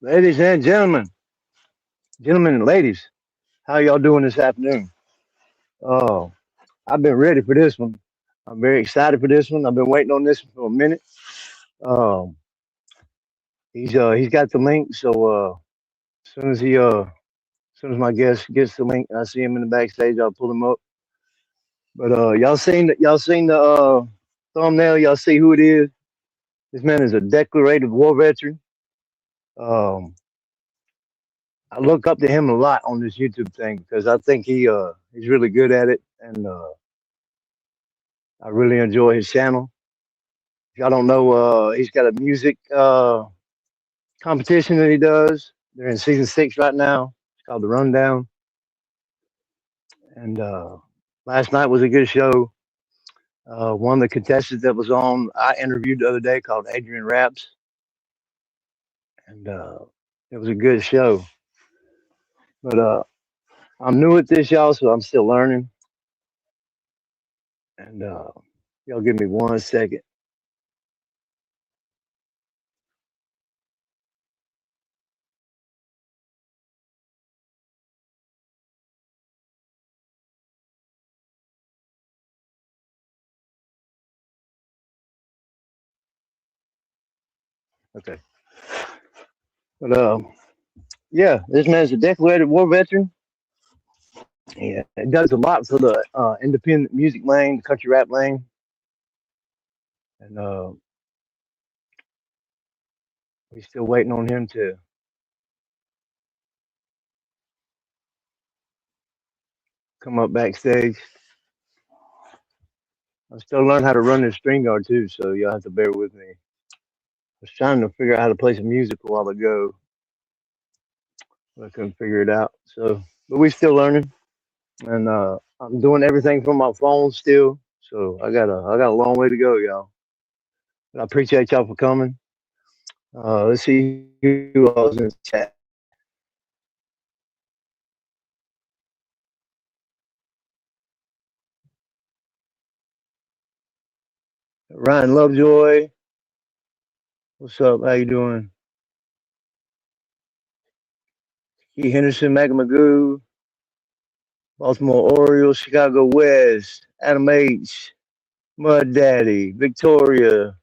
Ladies and gentlemen and ladies, how y'all doing this afternoon? Oh, I've been ready for this one. I'm very excited for this one. I've been waiting on this for a minute. Um, he's got the link, so as soon as as soon as my guest gets the link, and I see him in the backstage, I'll pull him up. But y'all seen the thumbnail? Y'all see who it is? This man is a declarated war veteran. Um, I look up to him a lot on this YouTube thing because I think he's really good at it, and I really enjoy his channel. If y'all don't know, he's got a music competition that he does. They're in season 6 right now. It's called The Rundown, and last night was a good show. One of the contestants that was on, I interviewed the other day, called Adrian Raps, and it was a good show. But I'm new at this, y'all, so I'm still learning. And y'all give me 1 second. Okay. But yeah, this man's a declared war veteran. Yeah, it does a lot for the independent music lane, the country rap lane, and we're still waiting on him to come up backstage. I'm still learning how to run this string guard too, so y'all have to bear with me. I was trying to figure out how to play some music a while ago, but I couldn't figure it out. So, but we still learning, and I'm doing everything from my phone still. So I got a long way to go, y'all. But I appreciate y'all for coming. Let's see who else in the chat. Ryan Lovejoy, what's up? How you doing? E. Henderson, Mac Magoo, Baltimore Orioles, Chicago West, Adam H, Mud Daddy, Victoria.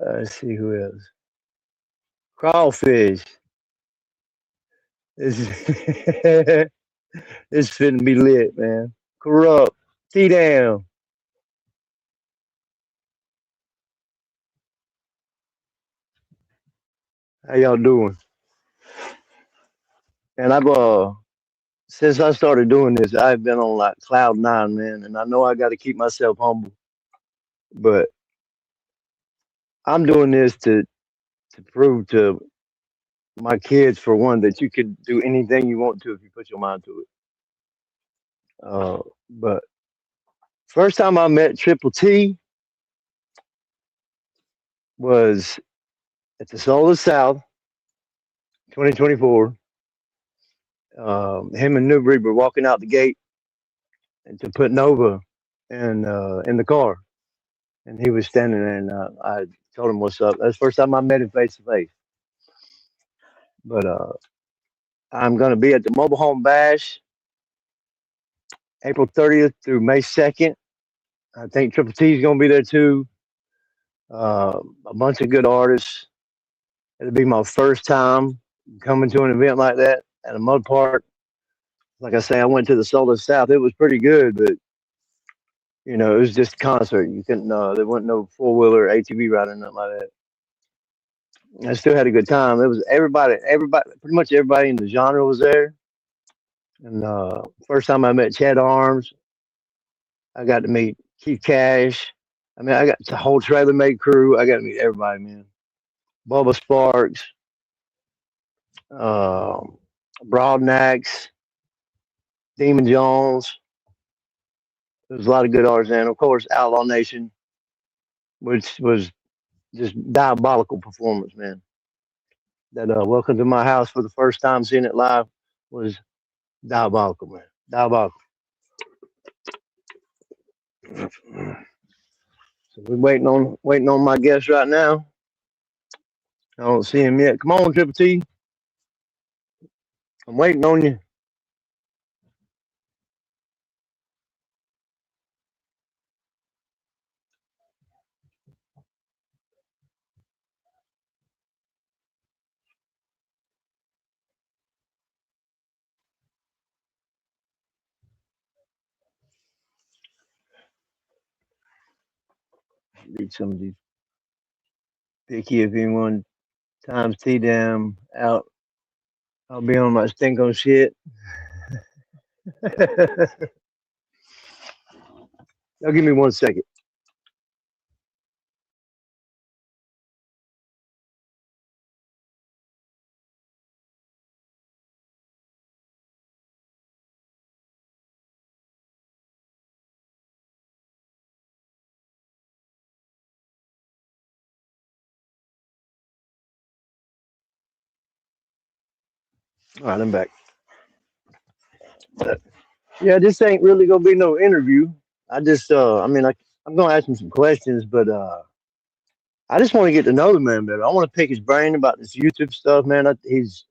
Let's see who else. Crawfish. This this finna be lit, man. Corrupt. T down. How y'all doing? And I've since I started doing this, I've been on like cloud nine, man. And I know I got to keep myself humble, but I'm doing this to prove to my kids, for one, that you could do anything you want to if you put your mind to it. But first time I met Triple T was at the Soul of the South, 2024. Him and Newbury were walking out the gate and to put Nova in the car, and he was standing there, and I told him what's up. That's the first time I met him face to face. But I'm gonna be at the Mobile Home Bash, April 30th through May 2nd. I think Triple T is gonna be there too. A bunch of good artists. It'll be my first time coming to an event like that at a mud park. Like I say, I went to the Solar South. It was pretty good, but it was just a concert. You couldn't. There wasn't no 4 wheeler ATV riding nothing like that. I still had a good time. It was everybody, pretty much everybody in the genre was there. And first time I met Chad Arms, I got to meet Keith Cash. I mean, I got the whole Trailer Made crew. I got to meet everybody, man. Bubba Sparks, um, Broadnax, Demon Jones. There's a lot of good artists, and of course, Outlaw Nation, which was just diabolical performance, man. That Welcome to My House for the first time seeing it live was diabolical, man. Diabolical. So we're waiting on my guest right now. I don't see him yet. Come on, Triple T. I'm waiting on you. Read some of these picky if anyone times T damn out. I'll be on my stink on shit. Y'all give me 1 second. All right, I'm back. Yeah, this ain't really gonna be no interview. I just, I mean, I'm gonna ask him some questions, but I just want to get to know the man better. I want to pick his brain about this YouTube stuff, man. He's,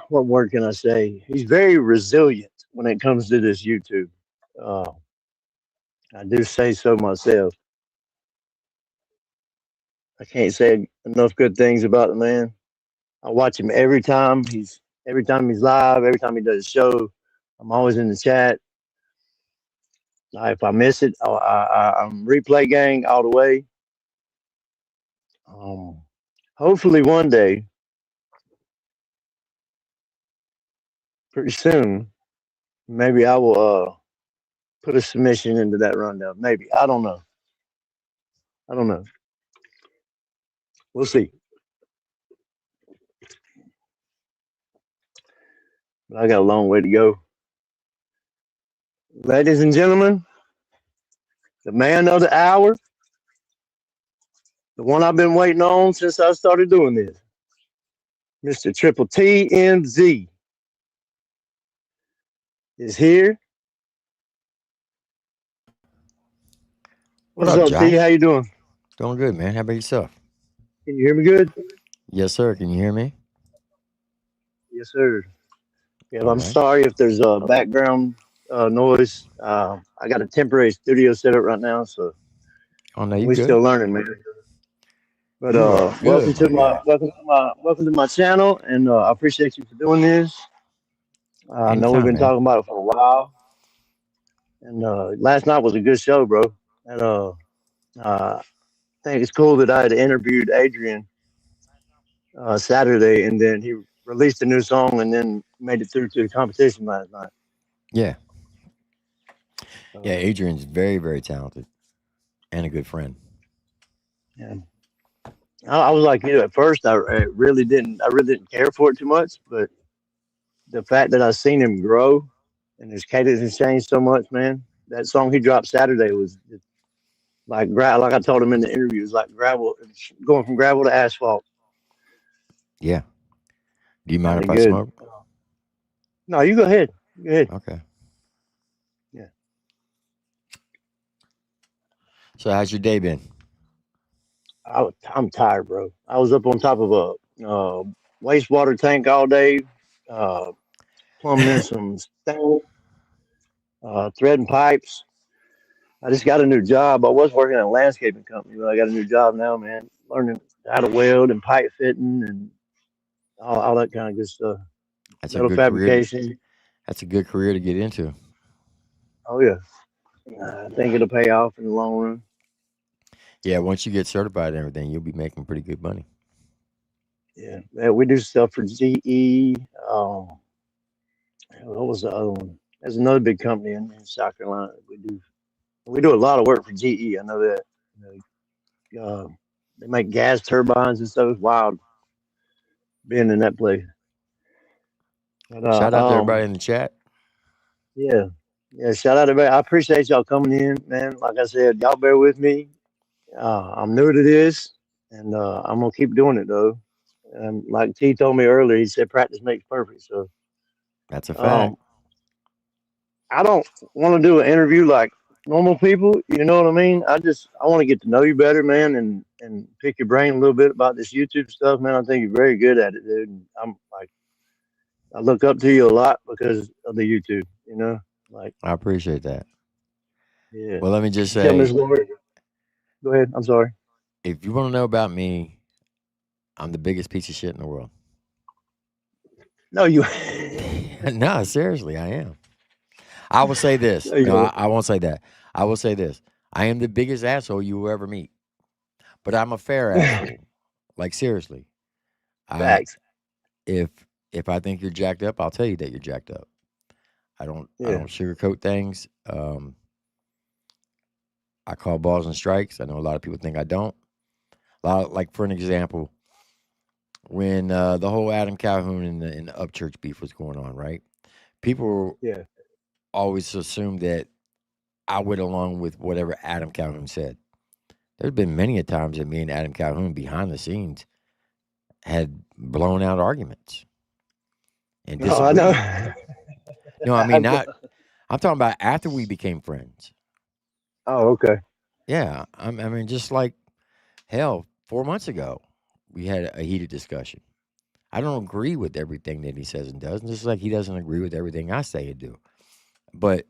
what word can I say? He's very resilient when it comes to this YouTube. Uh, I do say so myself. I can't say enough good things about the man. I watch him every time he's live, every time he does a show. I'm always in the chat. If I miss it, I'm replay gang all the way. Um, hopefully one day, pretty soon, maybe I will put a submission into that rundown. Maybe I don't know. I don't know. We'll see. But I got a long way to go. Ladies and gentlemen, the man of the hour, the one I've been waiting on since I started doing this, Mr. Triple TMZ, is here. What What's up, up, T? How Josh? you doing? Doing good, man. How about yourself? Can you hear me good? Yes, sir. Can you hear me? Yes, sir. Yeah, All I'm right. sorry if there's background noise. I got a temporary studio set up right now, so Oh no, you we good. still learning, man. But You are good, my guy. welcome to my channel, and I appreciate you for doing this. I know we've Anytime, been man. talking about it for a while, and last night was a good show, bro. And I think it's cool that I had interviewed Adrian Saturday, and then he released a new song, and then made it through to the competition last night. Yeah. Yeah, So, Adrian's very, very talented and a good friend. yeah. I was like you at first. I really didn't care for it too much, but the fact that I seen him grow and his cadence has changed so much, man. That song he dropped Saturday was just like I told him in the interview, it's like gravel, it's going from gravel to asphalt. Yeah. Do you mind Kind if of I good. smoke? No, you go ahead. Go ahead. Okay. Yeah, So how's your day been? I'm tired, bro. I was up on top of a wastewater tank all day, uh, plumbing in some stone, threading pipes. I just got a new job. I was working at a landscaping company, but I got a new job now, man. Learning how to weld and pipe fitting and all that kind of good stuff. That's a Metal good career. fabrication. That's a good career to get into. Oh yeah, I think it'll pay off in the long run. Yeah, once you get certified and everything, you'll be making pretty good money. Yeah, we do stuff for GE. What was the other one? There's another big company in South Carolina. We do a lot of work for GE. I know that. They make gas turbines and stuff. It's wild being in that place. But Shout out to everybody in the chat. yeah, yeah. Shout out to everybody. I appreciate y'all coming in, man. Like I said, y'all bear with me. I'm new to this, and I'm gonna keep doing it though. And like T told me earlier, he said practice makes perfect. So That's a fact. um, I don't want to do an interview like normal people. You know what I mean? I want to get to know you better, man, and pick your brain a little bit about this YouTube stuff, man. I think you're very good at it, dude. And I'm like, I look up to you a lot because of the YouTube. You know, like, I appreciate that. yeah. Well, let me just Tell Miss say, Lori. Go ahead. I'm sorry. if you want to know about me, I'm the biggest piece of shit in the world. No, you. No, seriously, I am. I will say this. No, No, you. I won't say that. I will say this. I am the biggest asshole you will ever meet, but I'm a fair asshole. Like seriously, I Facts. if if I think you're jacked up, I'll tell you that you're jacked up. I Yeah. don't sugarcoat things. I call balls and strikes. I know a lot of people think I don't. Like for an example, when the whole Adam Calhoun and the Upchurch beef was going on, right? People Yeah. always assumed that I went along with whatever Adam Calhoun said. There's been many a times that me and Adam Calhoun behind the scenes had blown out arguments and No, I know. disagreed. No, I I mean know. not. I'm talking about after we became friends. Oh, okay. Yeah, I mean just like hell. 4 months ago, we had a heated discussion. I don't agree with everything that he says and does, just like he doesn't agree with everything I say and do. But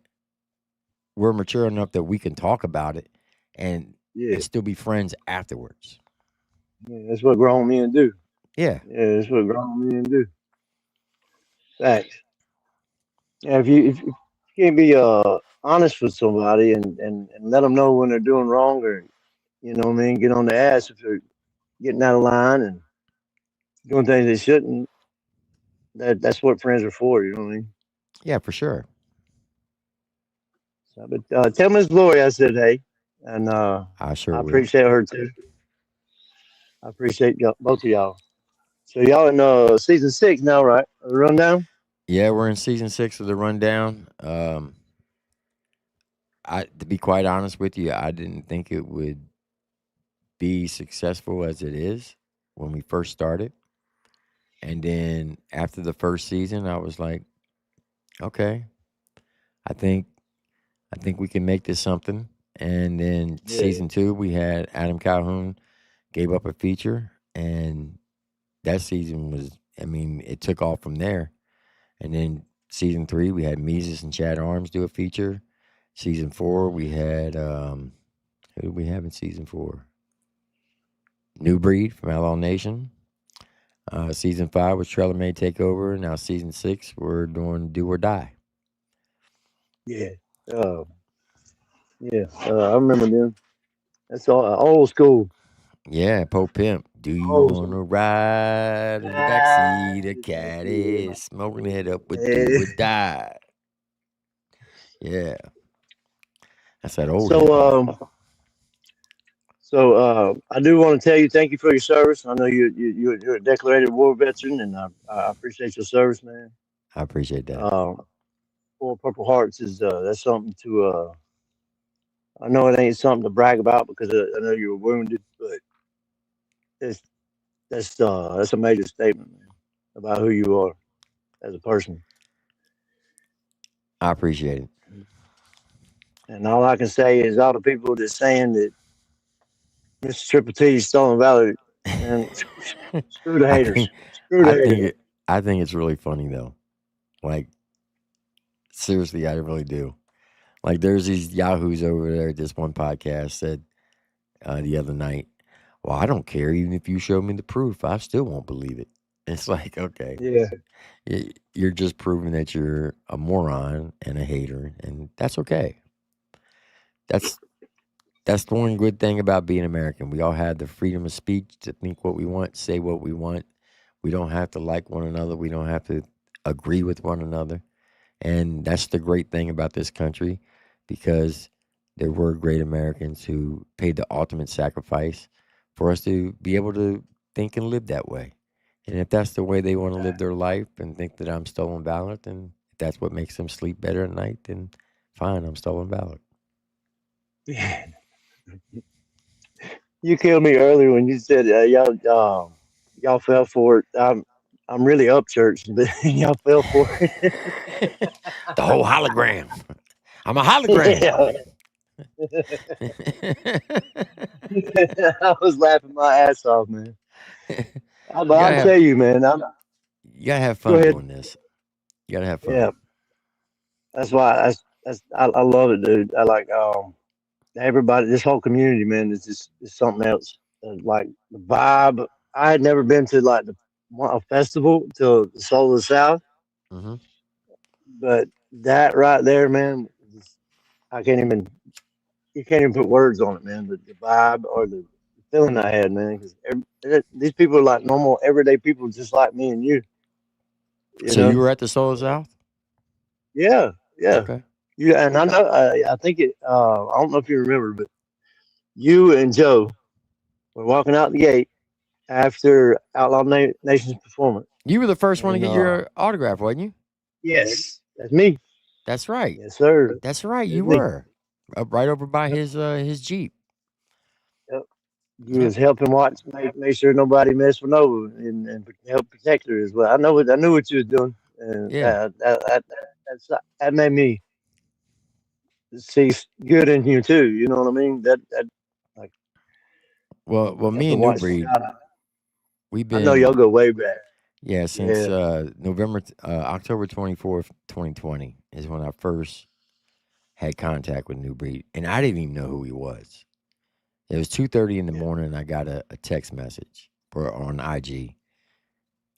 we're mature enough that we can talk about it and Yeah. still be friends afterwards. Yeah. That's what grown men do. Yeah, Yeah, that's what grown men do. Facts. Yeah, if you can't be honest with somebody and let them know when they're doing wrong or you know what I mean, get on the ass if they're getting out of line and doing things they shouldn't. That's what friends are for. You know what I mean? yeah, for sure. So, but tell Miss Glory I said hey, and I sure I will. appreciate her too. I appreciate both of y'all. So y'all in season 6 now, right? The rundown. Yeah, we're in season 6 of the rundown. I to be quite honest with you, I didn't think it would be successful as it is when we first started. And then after the first season, I was like, okay, I think I think we can make this something. And then Yeah, season 2, we had Adam Calhoun gave up a feature, and that season was, I mean, it took off from there. And then season 3, we had Mises and Chad Arms do a feature. Season 4, we had who did we have in season 4? New Breed from Outlaw Nation. Season 5 was Trailer May Take Over. Now season 6, we're doing Do or Die. yeah, uh, yeah. I remember them. That's all old school. Yeah, Pope Pimp. Do you Old want school. to ride in the backseat of caddy, smoking it up with Do or Die? Yeah, that's that old hip So, hop. I do want to tell you thank you for your service. I know you're a declared war veteran, and I appreciate your service, man. I appreciate that. Four Purple Hearts is that's something to. I know it ain't something to brag about because I know you were wounded, but it's that's a major statement, man, about who you are as a person. I appreciate it. And all I can say is all the people that's saying that Mr. Triple T is stolen valor, man, screw the I haters. think, Screw the I think haters. it, I think it's really funny though. Like seriously, I really do. Like there's these yahoos over there at this one podcast said the other night, well, I don't care even if you show me the proof, I still won't believe it. It's like, okay, Yeah. you're just proving that you're a moron and a hater, and that's okay. That's that's the one good thing about being American. We all have the freedom of speech to think what we want, say what we want. We don't have to like one another. We don't have to agree with one another. And that's the great thing about this country because there were great Americans who paid the ultimate sacrifice for us to be able to think and live that way. And if that's the way they want to live their life and think that I'm stolen valor, then if that's what makes them sleep better at night, then fine, I'm stolen valor. You killed me earlier when you said y'all fell for it. I'm really up church, but y'all fell for it. The whole hologram. I'm a hologram. Yeah. I was laughing my ass off, man. But you gotta I'll have tell you, man. you gotta have Go fun ahead. doing this. You gotta have fun. Yeah, that's why I love it, dude. I like everybody. This whole community, man, is just is something else. Like the vibe. I had never been to like a festival till the Soul of the South, Hmm. but that right there, man, I can't even you can't even put words on it, man. The vibe or the feeling I had, man, because these people are like normal, everyday people, just like me and you. You So you know? were at the Soul South? Yeah, yeah. Okay. You and I know. I think it. I don't know if you remember, but you and Joe were walking out the gate after Nation's performance, You were the first one to and get your autograph, wasn't you? yes, that's me. That's right. Yes, sir. That's right. That's You me. were up right over by Yep, his Jeep. yep. You Yep. was helping watch, make sure nobody messed with Nova, and help protect her as well. I knew what you was doing, and Yeah. that made me see good in you too. You know what I mean? That like Well, me helping and New watch. Breed, we've I know y'all been go way back. yeah since Yeah, October 24th, 2020 is when I first had contact with New Breed, and I didn't even know who he was. It was 2:30 in the yeah, morning, and I got a text message on IG,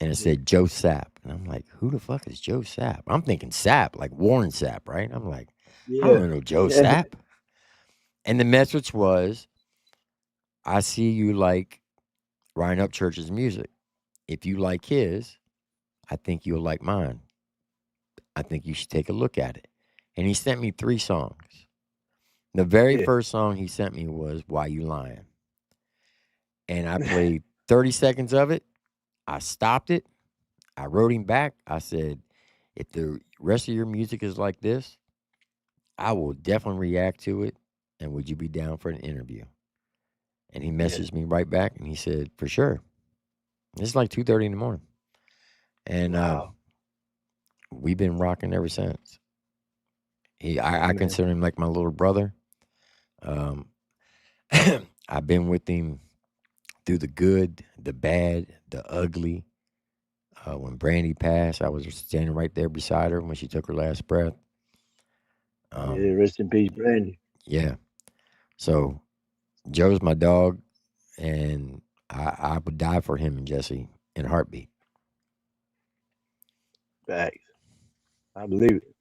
and it yeah, said Joe Sapp, and I'm like, who the fuck is Joe Sapp? I'm thinking Sapp, like Warren Sapp, right? I'm like, I yeah, don't know Joe yeah, Sapp. And the message was, I see you like Ryan Upchurch's music. If you like his, I think you'll like mine. I think you should take a look at it. And he sent me 3 songs. The very yeah, first song he sent me was Why You Lying? And I played 30 seconds of it. I stopped it. I wrote him back. I said, if the rest of your music is like this, I will definitely react to it. And would you be down for an interview? And he yeah. messaged me right back and he said, for sure. It's like 2:30 in the morning. And Wow. we've been rocking ever since. Yeah, I man. consider him like my little brother. Um, I've been with him through the good, the bad, the ugly. When Brandy passed, I was standing right there beside her when she took her last breath. Yeah, Um, rest in peace, Brandy. yeah. So Joe's my dog, and I would die for him and Jesse in a heartbeat. Facts. I believe it.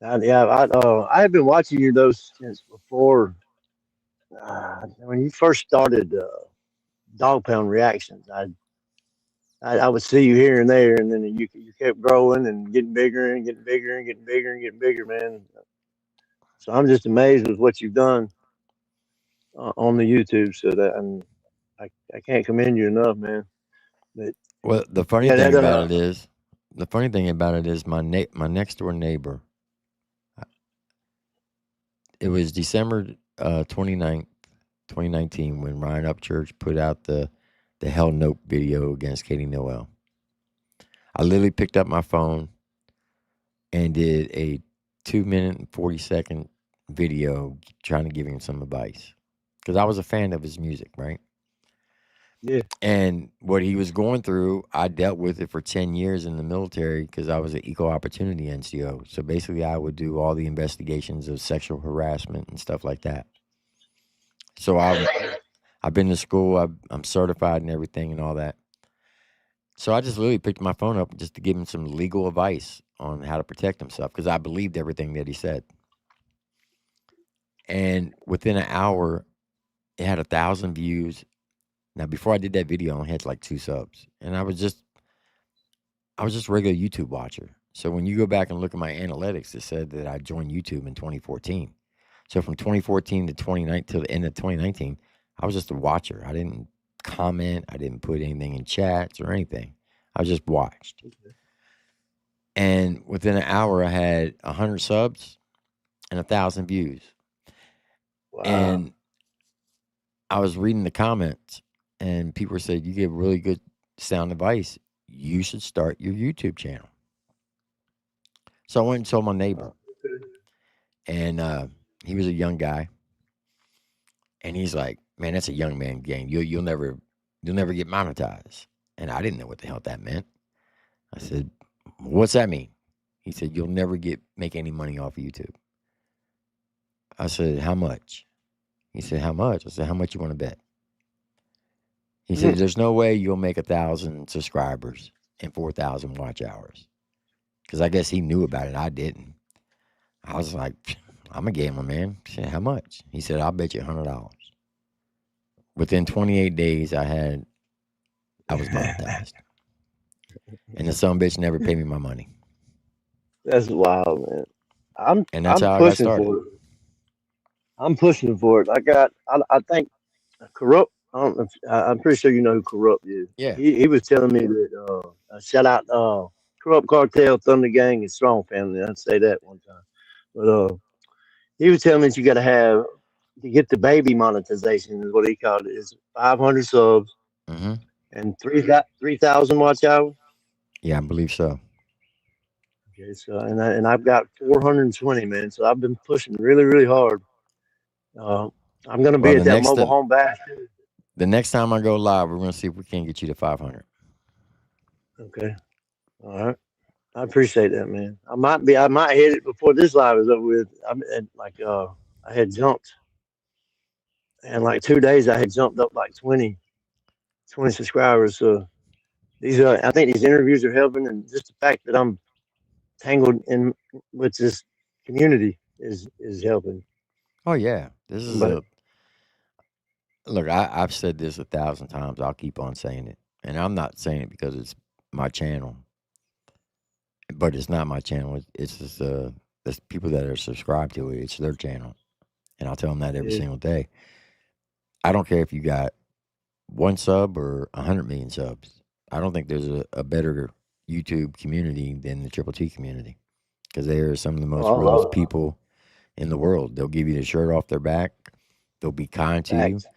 I have been watching you though since before when you first started Dog Pound Reactions. I would see you here and there, and then you kept growing and getting bigger and getting bigger and getting bigger and getting bigger, man. So I'm just amazed with what you've done on the YouTube. So that I can't commend you enough, man. But Well, the funny yeah, thing that about it is, my next door neighbor. It was December 29th, 2019, when Ryan Upchurch put out the Hell Note video against Katie Noel. I literally picked up my phone and did a 2 minute and 40-second video trying to give him some advice because I was a fan of his music, right? yeah, And what he was going through, I dealt with it for 10 years in the military because I was an equal opportunity NCO. So basically, I would do all the investigations of sexual harassment and stuff like that. So I've been to school, I'm certified and everything and all that. So I just literally picked my phone up just to give him some legal advice on how to protect himself because I believed everything that he said. And within an hour, it had 1,000 views. Now, before I did that video, I only had like 2 subs, and I was just a regular YouTube watcher. So when you go back and look at my analytics, it said that I joined YouTube in 2014. So from 2014 to 2019 till the end of 2019, I was just a watcher. I didn't comment. I didn't put anything in chats or anything. I just watched. And within an hour, I had 100 subs and 1,000 views. wow. And I was reading the comments, and people said, "You give really good sound advice. You should start your YouTube channel." So I went and told my neighbor, Okay. and He was a young guy, and he's like, "Man, that's a young man game. You'll never get monetized." And I didn't know what the hell that meant. I said, "What's that mean?" He said, "You'll never get make any money off of YouTube." I said, "How much?" He said, "How much?" I said, "How much you want to bet?" He said, "There's no way you'll make 1,000 subscribers and 4,000 watch hours." Because I guess he knew about it. I didn't. I was like, "I'm a gamer, man." He said, "How much?" He said, "I'll bet you $100." Within 28 days, I was monetized, and the son of a bitch never paid me my money, That's wild, man. I'm and that's I'm how I got pushing started. for it. I'm pushing for it. I think corrupt. I don't know I'm pretty sure you know who corrupt is. Yeah. He was telling me that shout out corrupt cartel, Thunder Gang, and Strong Family. I'd say that one time, but he was telling me that you got to have to get the baby monetization is what he called it. Is 500 subs Hmm. and 3,000 watch hours. Yeah, I believe so. Okay, so I've got 420, man. So I've been pushing really really hard. Uh, I'm gonna Well, be at that mobile home bash. the next time I go live, we're gonna see if we can get you to 500. Okay, all right. I appreciate that, man. I might hit it before this live is over with. I had jumped, and like 2 days I had jumped up like 20 subscribers. So I think these interviews are helping, and just the fact that I'm tangled in with this community is helping. Oh yeah, this is But a look. I've said this 1,000 times. I'll keep on saying it, and I'm not saying it because it's my channel, but it's not my channel. It's just the people that are subscribed to it. It's their channel, and I'll tell them that every yeah, single day. I don't care if you got one sub or 100 million subs. I don't think there's a better YouTube community than the Triple T community because they are some of the most oh, I love realest people in the world. They'll give you the shirt off their back. They'll be kind to you. facts,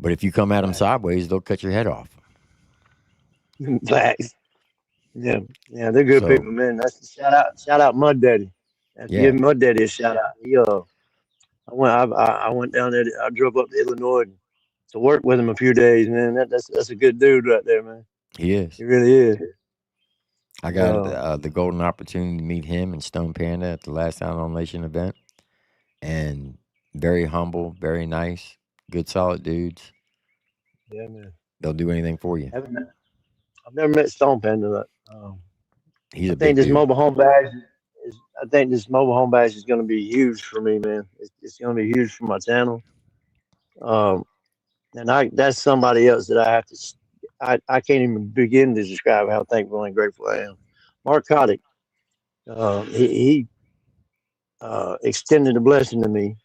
But if you come at them facts, sideways, they'll cut your head off. facts. Yeah, yeah, they're good So people, man. That's shout out, Mud Daddy. Have to yeah, give Mud Daddy a shout out. I went down there. I drove up to Illinois to work with him a few days, man. That's a good dude right there, man. he is. He really is. I got Yeah, the golden opportunity to meet him and Stone Panda at the last Sound on Nation event, and very humble, very nice, good, solid dudes. yeah, man. They'll do anything for you. I've never met Stone Panda. But, He's I a think big this dude. mobile home bash is. I think this mobile home bash is going to be huge for me, man. It's going to be huge for my channel. Um, and that's somebody else that I have to. I can't even begin to describe how thankful and grateful I am. Mark Kotick, he extended a blessing to me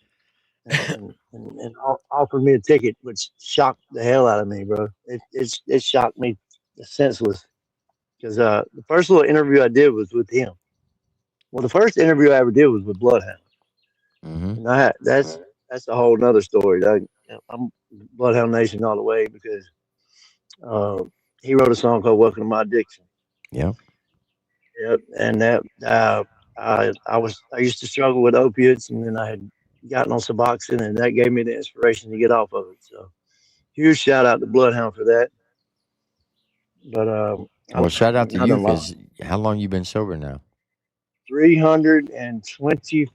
and offered me a ticket, which shocked the hell out of me, bro. It shocked me senseless because the first little interview I did was with him. Well, the first interview I ever did was with Bloodhound, Hmm. and that's a whole nother story. I'm Bloodhound Nation all the way because uh, he wrote a song called "Welcome to My Addiction." Yeah. Yep, and that I used to struggle with opiates, and then I had gotten on Suboxone, and that gave me the inspiration to get off of it. So huge shout out to Bloodhound for that. But Well, shout out to I you done lost because how long you been sober now? 320.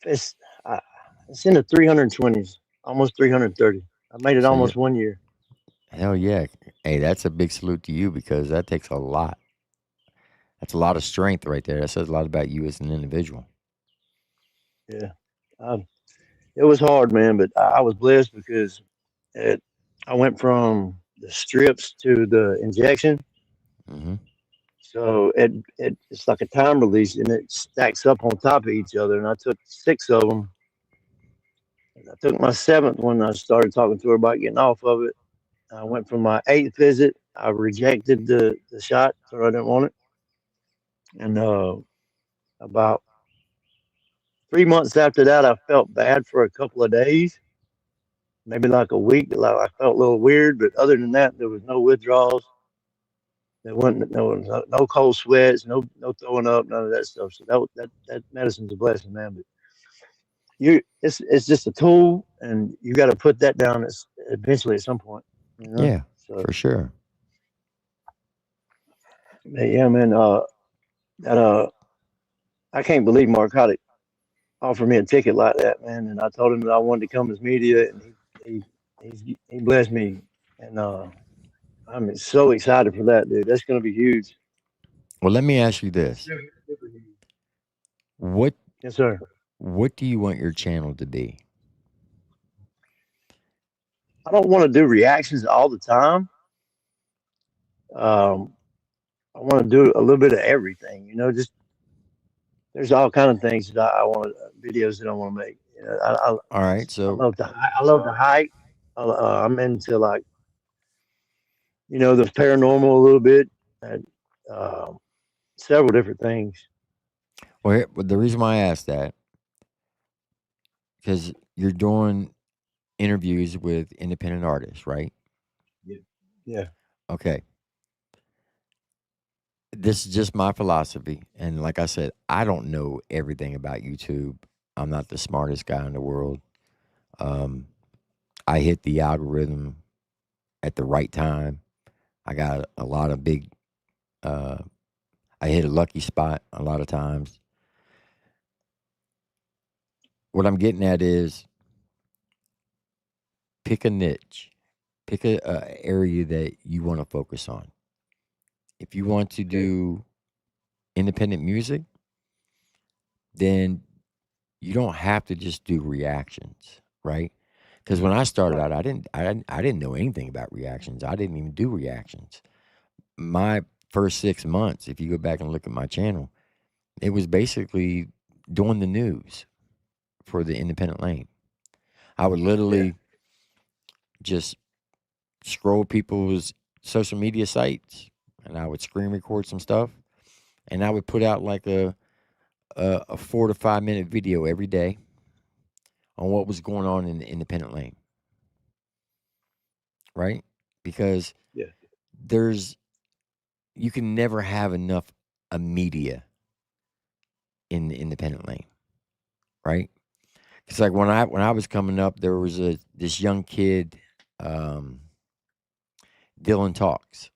It's uh, it's in the 320s, almost 330. I made it So you almost 1 year. hell yeah. Hey, that's a big salute to you because that takes a lot. That's a lot of strength right there. That says a lot about you as an individual. Yeah, um, it was hard, man, but I was blessed because it, I went from the strips to the injection. Hmm. So it's like a time release, and it stacks up on top of each other. And I took 6 of them. And I took my seventh one. I started talking to her about getting off of it. I went from my eighth visit. I rejected the shot, so I didn't want it. And about 3 months after that, I felt bad for a couple of days, maybe like a week. Like I felt a little weird, but other than that, there was no withdrawals. There wasn't no cold sweats, no throwing up, none of that stuff. So that medicine's a blessing, man. it's just a tool, and you got to put that down eventually at some point. You know. Yeah, So for sure. yeah, man. That I can't believe Marcotti offered me a ticket like that, man. And I told him that I wanted to come as media, and he blessed me, and I'm so excited for that, dude. That's gonna be huge. Well, let me ask you this: Super, super huge. what Yes, sir. what do you want your channel to be? I don't want to do reactions all the time. Um, I want to do a little bit of everything. You know, just there's all kind of things that I want videos that I want to make. You know, All right, so I love the hike. I'm into like the paranormal a little bit and um, several different things. well, the reason why I asked that because you're doing interviews with independent artists, right? Yeah. Yeah. Okay, this is just my philosophy, and like I said, I don't know everything about YouTube. I'm not the smartest guy in the world. Um, I hit the algorithm at the right time. I got a lot of big. Uh, I hit a lucky spot a lot of times. What I'm getting at is pick a niche, pick a area that you want to focus on. If you want to Okay. do independent music, then you don't have to just do reactions, right? Because when I started Right. out, I didn't know anything about reactions. I didn't even do reactions. My first 6 months, if you go back and look at my channel, it was basically doing the news for the independent lane. I would Yeah. literally just scroll people's social media sites, and I would screen record some stuff, and I would put out like a 4 to 5 minute video every day on what was going on in the independent lane, right? Because Yeah. there's you can never have enough media in the independent lane, right? It's like when I was coming up, there was a this young kid, um, Dylan Talks.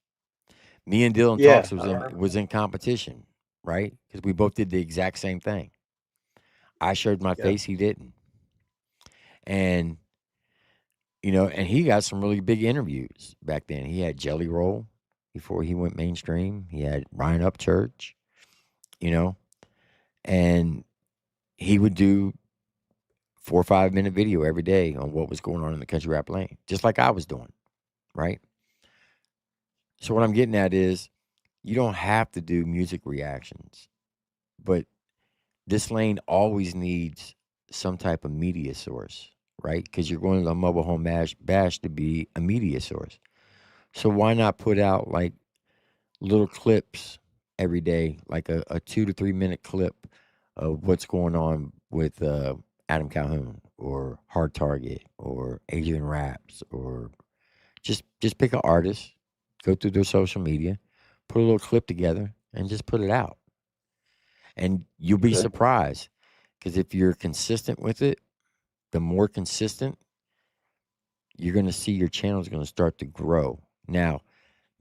Me and Dylan Yeah. Talks was I in remember was that. in competition, right? Because we both did the exact same thing. I showed my Yeah. face, he didn't, and and he got some really big interviews back then. He had Jelly Roll before he went mainstream. He had Ryan Upchurch, you know, and he would do 4 or 5 minute video every day on what was going on in the country rap lane, just like I was doing, right? So what I'm getting at is you don't have to do music reactions, but this lane always needs some type of media source, right? Because you're going to the mobile home bash to be a media source. So why not put out like little clips every day, like a 2 to 3 minute clip of what's going on with Adam Calhoun or Hard Target or Adrian Raps, or just pick an artist, go through their social media, put a little clip together, and just put it out. And you'll be Okay. surprised because if you're consistent with it, the more consistent you're going to see your channel is going to start to grow. Now,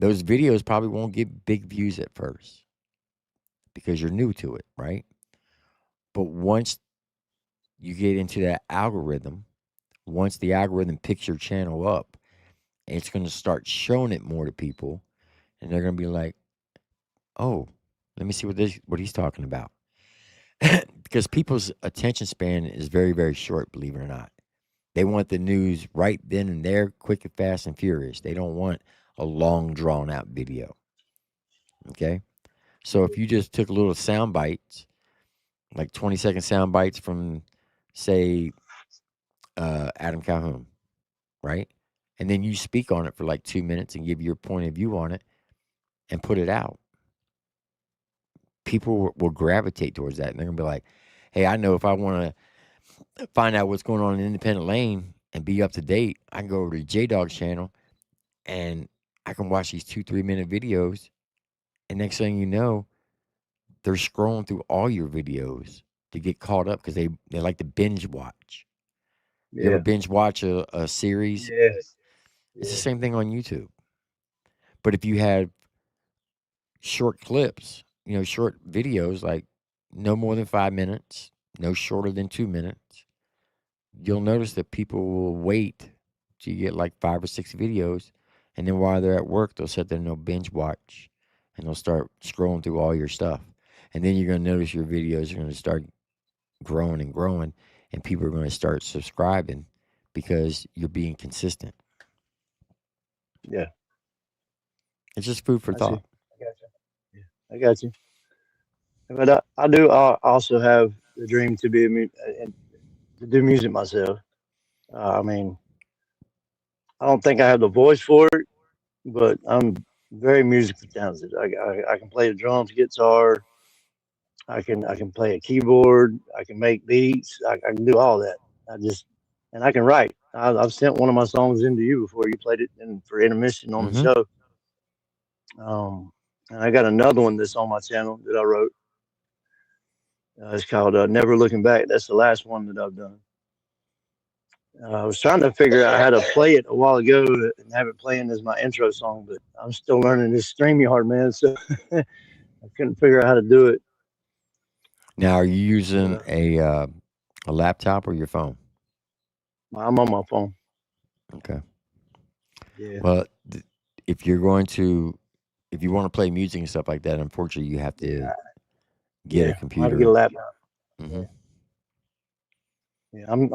those videos probably won't get big views at first because you're new to it, right? But once you get into that algorithm, once the algorithm picks your channel up, it's going to start showing it more to people, and they're going to be like, "Oh, let me see what he's talking about." Because people's attention span is very very short, believe it or not. They want the news right then and there, quick and fast and furious. They don't want a long drawn out video. Okay, so if you just took little sound bites, like 20-second sound bites from, say, Adam Calhoun, right? And then you speak on it for like 2 minutes and give your point of view on it and put it out. People will gravitate towards that, and they're gonna be like, "Hey, I know if I want to find out what's going on in independent lane and be up to date, I can go over to J-DAWG's channel and I can watch these 2 3 minute videos. And next thing you know, they're scrolling through all your videos to get caught up because they like to binge watch. You ever Yeah. binge watch a series? Yes. It's the Yeah. same thing on YouTube. But if you had short clips, short videos, like no more than 5 minutes, no shorter than 2 minutes, you'll notice that people will wait till you get like 5 or 6 videos. And then while they're at work, they'll sit there and they'll binge watch and they'll start scrolling through all your stuff. And then you're going to notice your videos are going to start growing and growing, and people are going to start subscribing because you're being consistent. Yeah. It's just food for I see. thought. I got you. Yeah. I got you. But I do also have the dream to be and to do music myself. I mean, I don't think I have the voice for it, but I'm very musically talented. I can play the drums, guitar. I can play a keyboard. I can make beats. I can do all that. And I can write. I've sent one of my songs into you before. You played it for intermission on the Mm-hmm. show. Um, and I got another one that's on my channel that I wrote. It's called "Never Looking Back." That's the last one that I've done. I was trying to figure out how to play it a while ago and have it playing as my intro song, but I'm still learning this StreamYard, man. So I couldn't figure out how to do it. Now, are you But using a laptop or your phone? I'm on my phone. Okay. Yeah, Well, if you're going to, if you want to play music and stuff like that, unfortunately, you have to yeah, get a yeah. I have to get a computer. laptop. Hmm. Yeah, yeah. I'm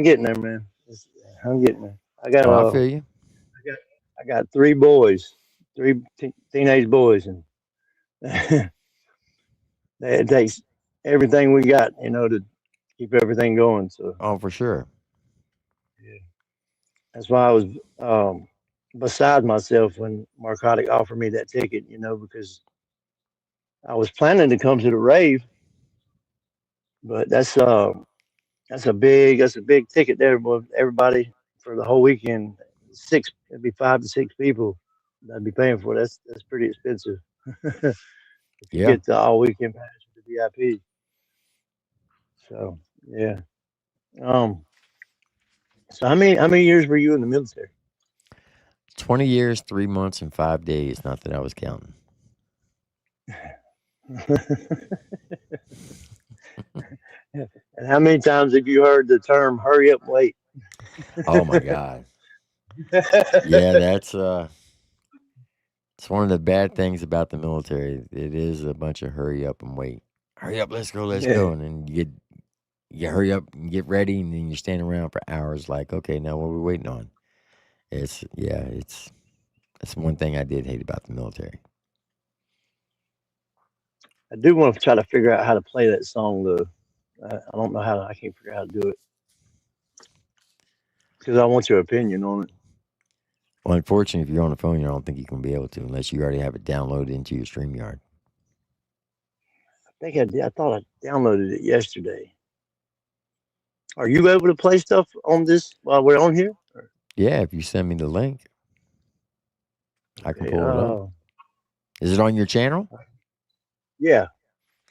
getting there, man. I'm getting there. I got Oh, I feel you. I got three boys, teenage boys, and it takes everything we got, to keep everything going. So Oh, for sure. yeah, that's why I was um, beside myself when Narcotic offered me that ticket, because I was planning to come to the rave, but that's a big ticket there, boy. Everybody for the whole weekend, it'd be 5 to 6 people that'd be paying for. That's pretty expensive if you Yeah. get the all weekend pass with the VIP. So yeah. Um. So how many years were you in the military? 20 years, 3 months, and 5 days. Not that I was counting. And how many times have you heard the term "hurry up, wait"? Oh my God. Yeah, it's one of the bad things about the military. It is a bunch of hurry up and wait. Hurry up, let's Yeah, go. And then you hurry up and get ready, and then you're standing around for hours like, okay, now what are we waiting on? That's one thing I did hate about the military. I do want to try to figure out how to play that song though. I don't know how. I can't figure out how to do it because I want your opinion on it. Well, unfortunately, if you're on the phone, I don't think you can be able to unless you already have it downloaded into your StreamYard. I think I did. I thought I downloaded it yesterday. Are you able to play stuff on this while we're on here? Yeah, if you send me the link, I can Okay. pull it up. Is it on your channel? Yeah,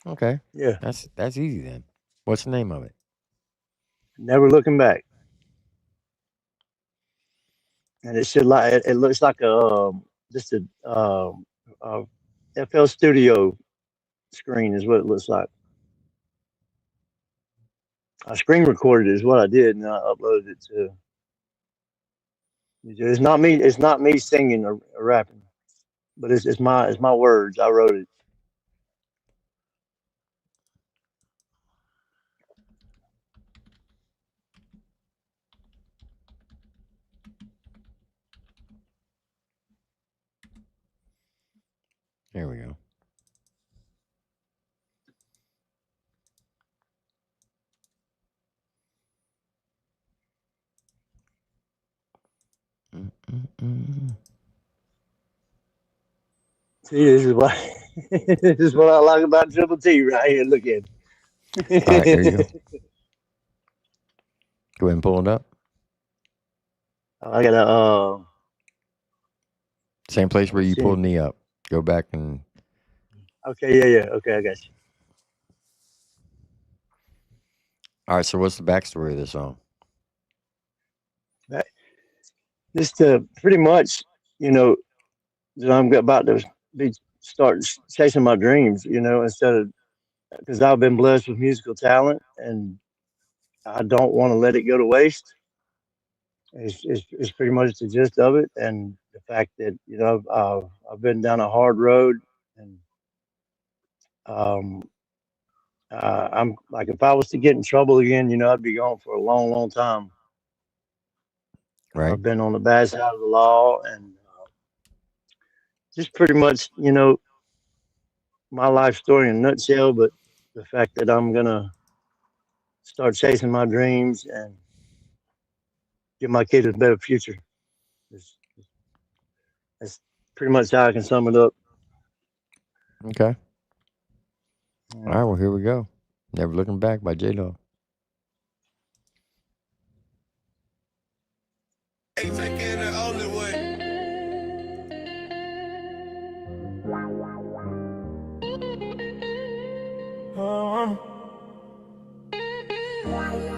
Okay, yeah. that's easy then. What's the name of it? Never looking back, and it should it looks like just a FL Studio screen is what it looks like. I screen recorded it is what I did, and I uploaded it to. It's not me. It's not me singing or rapping, but it's my words. I wrote it. There we go. Mm-mm-mm. See, this is what this is what I like about Triple T right here. Look at All right, there you go. it. Go ahead and pull it up. I gotta Same place let where me you see. pulled me up. Go back and Okay, yeah, yeah. Okay, I got you. All right. So what's the backstory of this song? That, just pretty much, you know, that I'm about to be start chasing my dreams. You know, instead of because I've been blessed with musical talent and I don't want to let it go to waste. Is pretty much the gist of it, and the fact that I've been down a hard road, and um, I'm like if I was to get in trouble again, I'd be gone for a long, long time. Right. I've been on the bad side of the law, and just pretty much, my life story in a nutshell. But the fact that I'm gonna start chasing my dreams and give my kids a better future is that's pretty much how I can sum it up. Okay. All Yeah. right. Well, here we go. Never Looking Back by J-Dawg.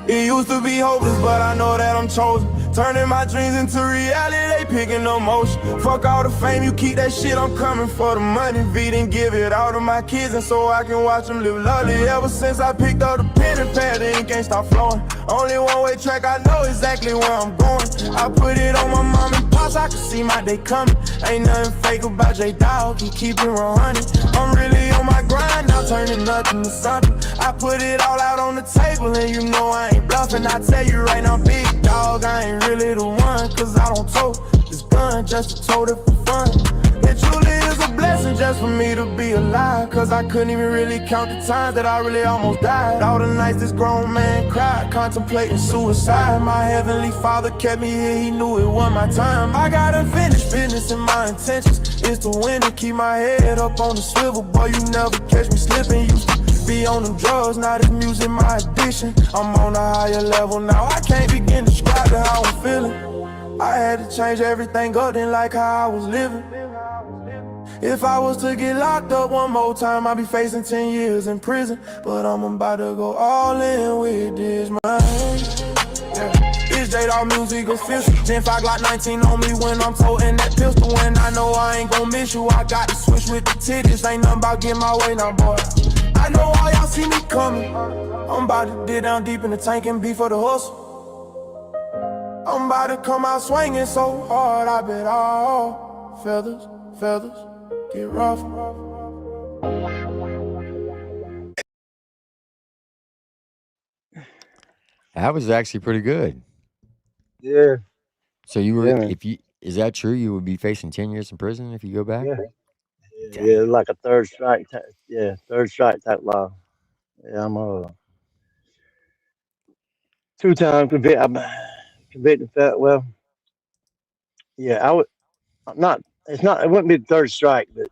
It used to be hopeless, but I know that I'm chosen. Turning my dreams into reality, they picking no motion. Fuck all the fame, you keep that shit, I'm coming for the money. V didn't give it all to my kids, and so I can watch them live lovely. Ever since I picked up the pen and pad, the ink ain't stop flowing. Only one-way track, I know exactly where I'm going. I put it on my mom and pops, I can see my day coming. Ain't nothing fake about J-DAWG, he keep it 100. I'm really on my grind, now turning nothing to something. I put it all out on the table, and you know I ain't bluffing. I tell you right now, big dog, I ain't really the one. Cause I don't tote this gun just to tote it for fun. It truly is a blessing just for me to be alive. Cause I couldn't even really count the times that I really almost died. All the nights this grown man cried, contemplating suicide. My heavenly father kept me here, he knew it was my time. I got unfinished business and my intentions is to win and keep my head up on the swivel. Boy, you never catch me slipping. Used to be on them drugs, now this music my addiction. I'm on a higher level now, I can't begin to describe how I'm feeling. I had to change everything up, then like how I was living. If I was to get locked up one more time, I'd be facing 10 years in prison. But I'm about to go all in with this, man. This J-Dawg music official. Gen 5 Glock 19 on me when I'm toting that pistol. And I know I ain't gon' miss you, I got to switch with the titties. Ain't nothing about getting my way now, boy. I know all y'all see me coming. I'm about to dig down deep in the tank and be for the hustle. I'm about to come out swinging so hard, I bet all feathers get rough. That was actually pretty good. Yeah, So you were, yeah, man. if you, is that true? You would be facing 10 years in prison if you go back? Yeah, yeah, Damn. like a third strike. Yeah, third strike type law. Yeah, I'm a two-time convicted. I'm convicted. Well, yeah, I would. I'm not. It's not. It wouldn't be the third strike, but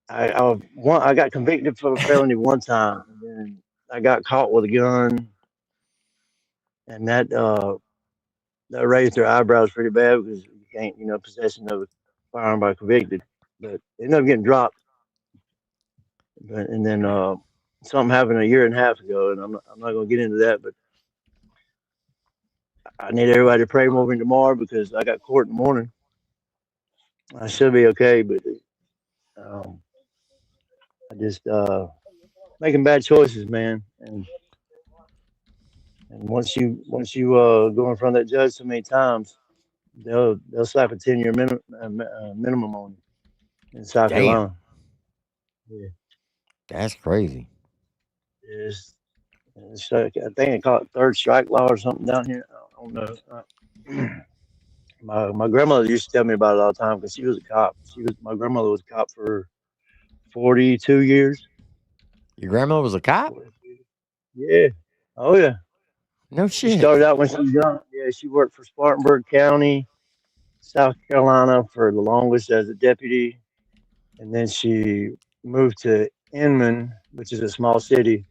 I got convicted for a felony one time, and then I got caught with a gun, and that raised their eyebrows pretty bad because you can't, possession of a firearm by convicted. But it ended up getting dropped. But and then something happened a year and a half ago, and I'm not gonna get into that, but I need everybody to pray over me tomorrow because I got court in the morning. I should be okay, but um, I just making bad choices, man. And once you go in front of that judge so many times, they'll slap a 10-year minimum on you in South Damn. Carolina. Yeah, That's crazy. it's, it's like, I think they call it third strike law or something down here. I don't know. My grandmother used to tell me about it all the time because she was a cop. My grandmother was a cop for 42 years. Your grandma was a cop? 42. Yeah. Oh yeah. No She shit. started out when she was young. Yeah, she worked for Spartanburg County, South Carolina for the longest as a deputy, and then she moved to Inman, which is a small city.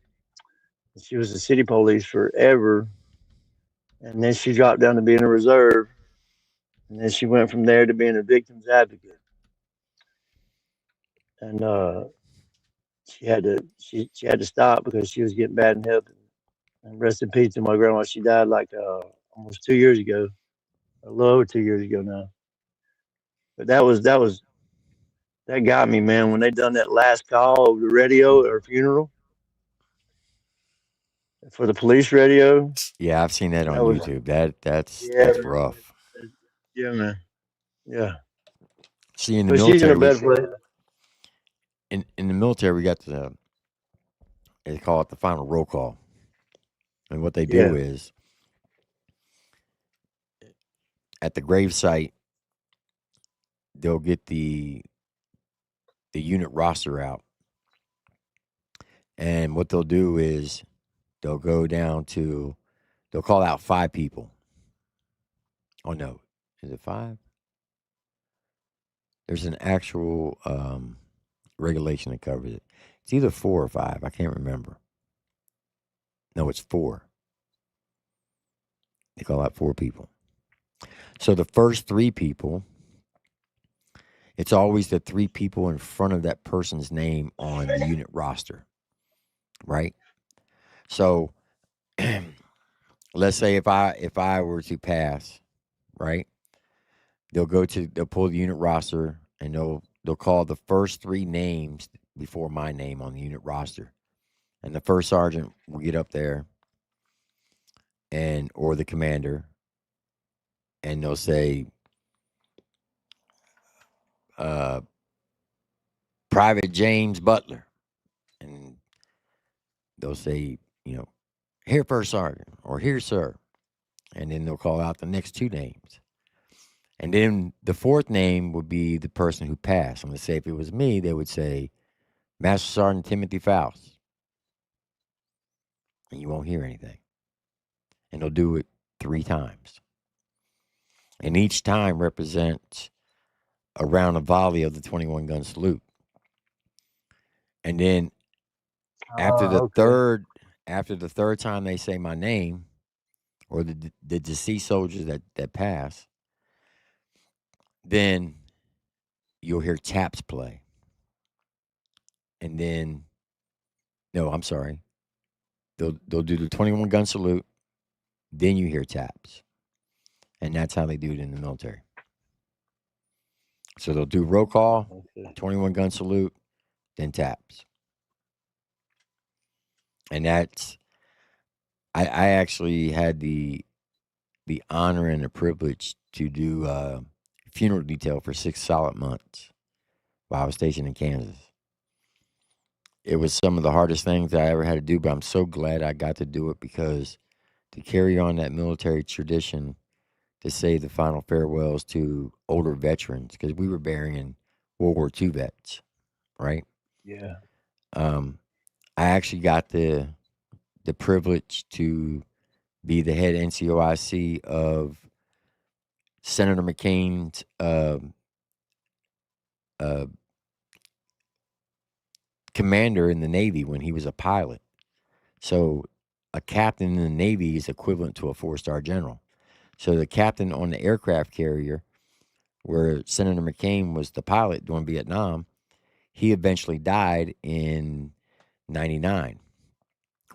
She was the city police forever, and then she dropped down to being a reserve, and then she went from there to being a victim's advocate. And she had to stop because she was getting bad in health. And rest in peace to my grandma. She died like almost 2 years ago, a little over 2 years ago now. But that got me, man. When they done that last call over the radio at her funeral for the police radio, Yeah, I've seen that that on was YouTube. That's yeah, that's man. rough. Yeah, man. Yeah. See, in the But she's in military, a better place. in the military, we got they call it the final roll call, and what they do Yeah. is at the grave site, they'll get the unit roster out, and what they'll do is they'll go down to they'll call out 5 people. Oh no, is it 5? There's an actual regulation that covers it. It's either 4 or 5. I can't remember. No, it's 4. They call out 4 people. So the first 3 people, it's always the 3 people in front of that person's name on the unit roster, right? So let's say if I were to pass, right? They'll pull the unit roster and they'll call the first 3 names before my name on the unit roster. And the first sergeant will get up there and or the commander and they'll say uh, Private James Butler. And they'll say, here first sergeant or here sir. And then they'll call out the next 2 names. And then the 4th name would be the person who passed. I'm going to say if it was me, they would say Master Sergeant Timothy Faust. And you won't hear anything. And they'll do it 3 times. And each time represents around a volley of the 21 gun salute. And then after the Okay. third time they say my name or the deceased soldiers that pass, then you'll hear taps play. And then no, I'm sorry. They'll do the 21 gun salute, then you hear taps. And that's how they do it in the military. So they'll do roll call, Okay. 21 gun salute, then taps. And that's I actually had the honor and the privilege to do funeral detail for 6 solid months while I was stationed in Kansas. It was some of the hardest things I ever had to do, but I'm so glad I got to do it because to carry on that military tradition, to say the final farewells to older veterans, because we were burying World War II vets, right? Yeah. Um, I actually got the privilege to be the head NCOIC of Senator McCain's uh, commander in the Navy when he was a pilot. So a captain in the Navy is equivalent to a 4-star general. So the captain on the aircraft carrier, where Senator McCain was the pilot during Vietnam, he eventually died in 99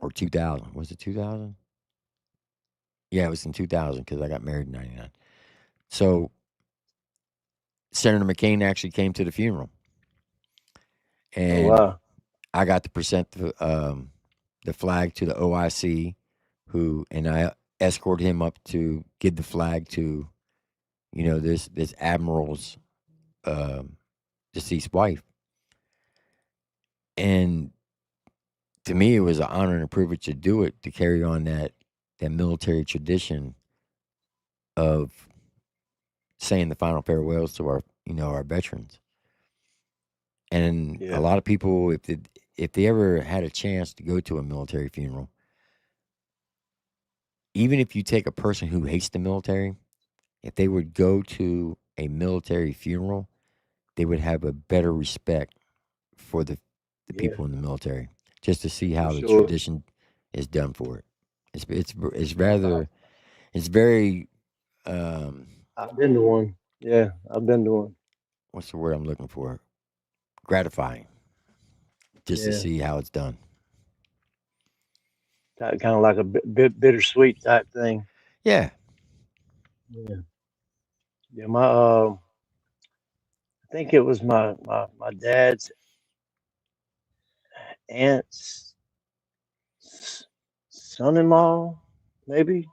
or 2000. Was it 2000? Yeah, it was in 2000 because I got married in 99. So Senator McCain actually came to the funeral. Oh And wow. I got to present the flag to the OIC, and I escorted him up to give the flag to, this admiral's um, deceased wife. And to me, it was an honor and a privilege to do it, to carry on that military tradition of saying the final farewells to our veterans. And a Yeah. lot of people, if they ever had a chance to go to a military funeral, even if you take a person who hates the military, if they would go to a military funeral, they would have a better respect for the Yeah. people in the military, just to see For how the sure. tradition is done for it. It's I, rather it's very um I've been to one. Yeah, I've been to one. what's the word I'm looking for? Gratifying. just to Yeah, see how it's done. kind of like a bit bittersweet type thing. Yeah. Yeah, yeah. I think it was my dad's aunt's s- son-in-law, maybe.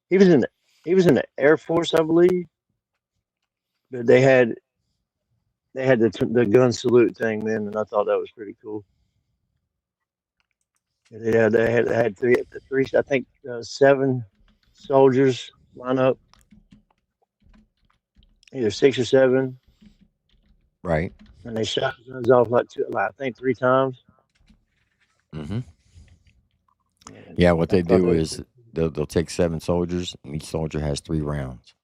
He was in the he was in the Air Force, I believe. But they had the gun salute thing then, and I thought that was pretty cool. They had three I think seven soldiers line up, either six or seven, Right. and they shot the guns off like I think three times. Hmm. And Yeah. What I they thought do that was is pretty cool. they'll take 7 soldiers, and each soldier has 3 rounds.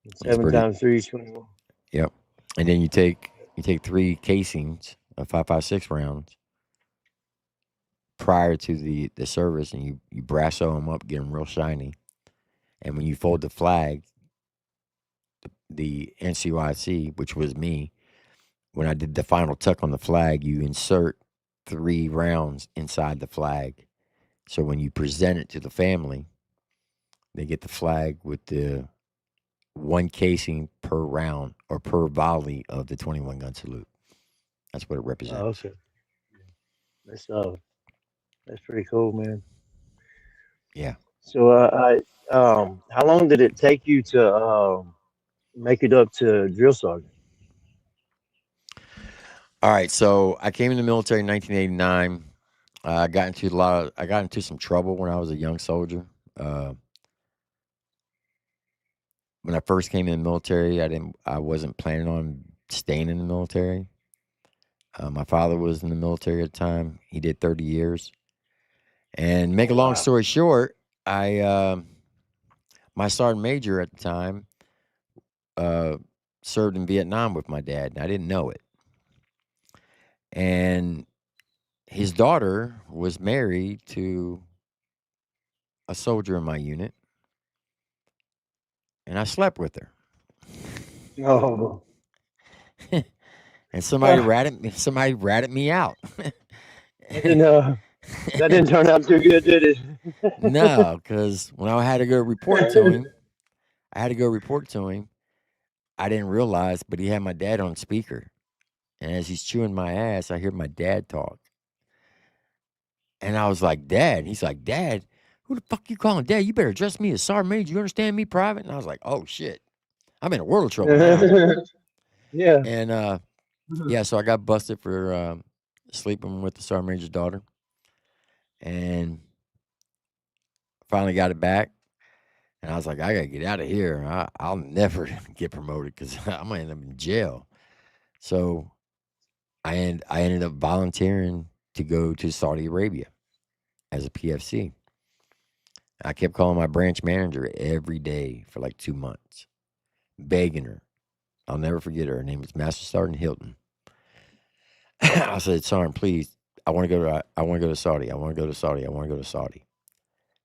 And It's seven pretty. times three is 21. Yep. And then you take 3 casings of 5.56 rounds prior to the service, and you brasso them up, get them real shiny. And when you fold the flag, the NCYC, which was me, when I did the final tuck on the flag, you insert 3 rounds inside the flag. So when you present it to the family, they get the flag with the 1 casing per round or per volley of the 21 gun salute. That's what it Oh, represents. okay. That's uh, that's pretty cool, man. Yeah. So how long did it take you to make it up to drill sergeant? All right. So I came in the military in 1989. I got into some trouble when I was a young soldier. Uh, when I first came in the military, I wasn't planning on staying in the military. My father was in the military at the time. He did 30 years. And make a Oh long wow. story short, I my sergeant major at the time uh, served in Vietnam with my dad, and I didn't know it. And his daughter was married to a soldier in my unit, and I slept with her. Oh, And that somebody ratted me out. didn't that didn't turn out too good, did it? No, because when I had to go report to him, I had to go report to him. I didn't realize, but he had my dad on speaker. And as he's chewing my ass, I hear my dad talk. And I was like, Dad. He's like, Dad, who the fuck you calling Dad? You better address me as Sergeant Major. You understand me, Private? And I was like, oh shit. I'm in a world of trouble now. Yeah. And yeah, so I got busted for sleeping with the Sergeant Major's daughter. And finally got it back. And I was like, I gotta get out of here. I'll never get promoted because I'm gonna end up in jail. So I ended up volunteering to go to Saudi Arabia as a PFC. I kept calling my branch manager every day for like 2 months, begging her. I'll never forget her. Her name was Master Sergeant Hilton. I said, Sergeant, please, I want to go to Saudi. I want to go to Saudi. I want to go to Saudi.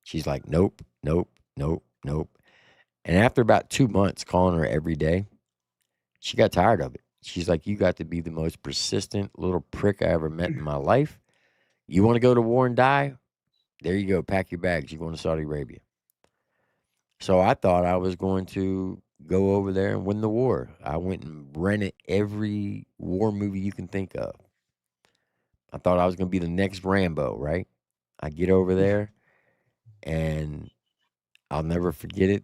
She's like, nope, nope, nope, nope. And after about 2 months calling her every day, she got tired of it. She's like, you got to be the most persistent little prick I ever met in my life. You want to go to war and die? There you go. Pack your bags. You're going to Saudi Arabia. So I thought I was going to go over there and win the war. I went and rented every war movie you can think of. I thought I was going to be the next Rambo, right? I get over there and I'll never forget it.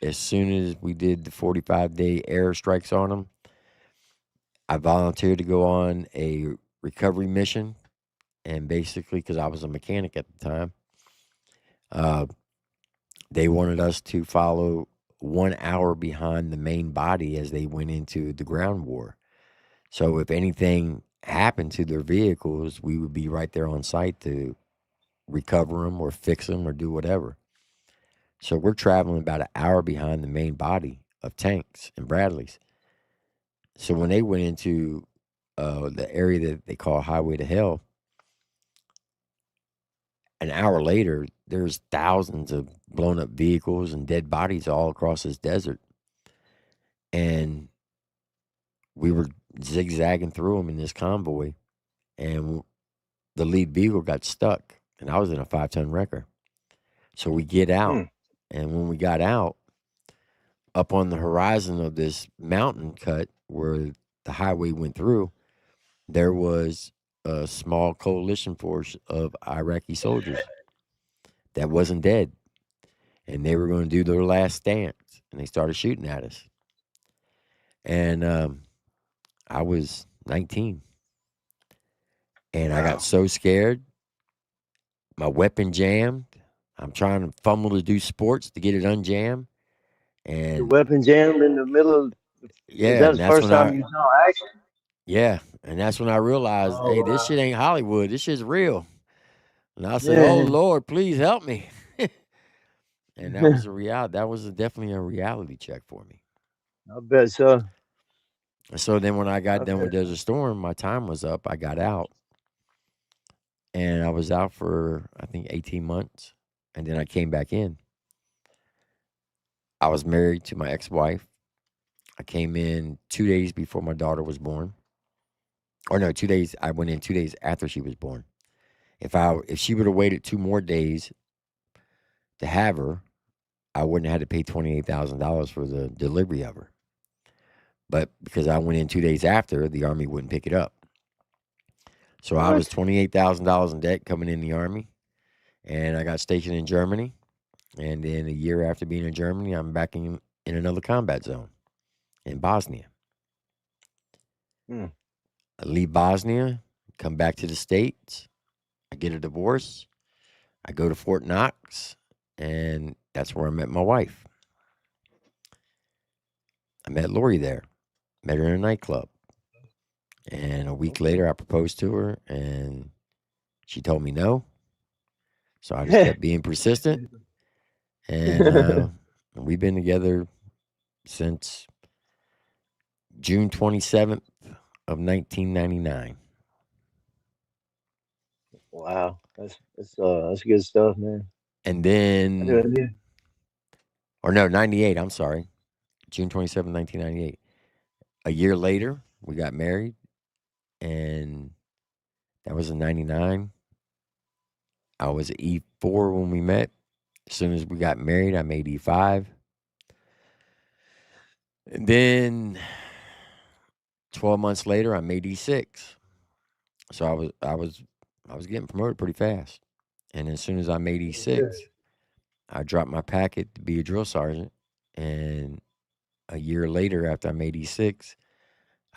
As soon as we did the 45-day airstrikes on them, I volunteered to go on a recovery mission. And basically, because I was a mechanic at the time, uh, they wanted us to follow 1 hour behind the main body as they went into the ground war. So if anything happened to their vehicles, we would be right there on site to recover them or fix them or do whatever. So we're traveling about an hour behind the main body of tanks and Bradleys. So when they went into the area that they call Highway to Hell, an hour later, there's thousands of blown up vehicles and dead bodies all across this desert. And we were zigzagging through them in this convoy, and the lead vehicle got stuck, and I was in a 5-ton wrecker. So we get out, Mm. and when we got out, up on the horizon of this mountain cut where the highway went through, there was a small coalition force of Iraqi soldiers that wasn't dead, and they were going to do their last stance, and they started shooting at us. And I was 19, and I got Wow. so scared, my weapon jammed. I'm trying to fumble to do sports to get it unjammed, Your and weapon jammed in the middle of. Was yeah, that and the that's first when I time you saw action? yeah, and that's when I realized, Oh hey, this wow. shit ain't Hollywood. This shit's real. And I said, "Oh Yeah, Lord, please help me." And that was a reality. That was definitely a reality check for me. I bet so. And so then when I got I done with bet Desert so. Storm, my time was up. I got out, and I was out for I think 18 months, and then I came back in. I was married to my ex-wife. I came in 2 days before my daughter was born, or no, 2 days. I went in 2 days after she was born. If she would have waited 2 more days to have her, I wouldn't have had to pay $28,000 for the delivery of her. But because I went in 2 days after, the Army wouldn't pick it up. So I was What? $28,000 in debt coming in the Army, and I got stationed in Germany. And then a year after being in Germany, I'm back in another combat zone in Bosnia. Hmm. I leave Bosnia, come back to the States. I get a divorce. I go to Fort Knox, and that's where I met my wife. I met Lori there, met her in a nightclub. And a week Okay. later, I proposed to her, and she told me no. So I just kept being persistent, and we've been together since June 27th of 1999. Wow. That's good stuff, man. And I do. then, I do. or no, 98, I'm sorry. June 27th, 1998. A year later, we got married, and that was in 99. I was E4 when we met. As soon as we got married, I made E5. And then 12 months later, I made E6. So I was getting promoted pretty fast. And as soon as I made Yeah. E6, I dropped my packet to be a drill sergeant. And a year later, after I made E6,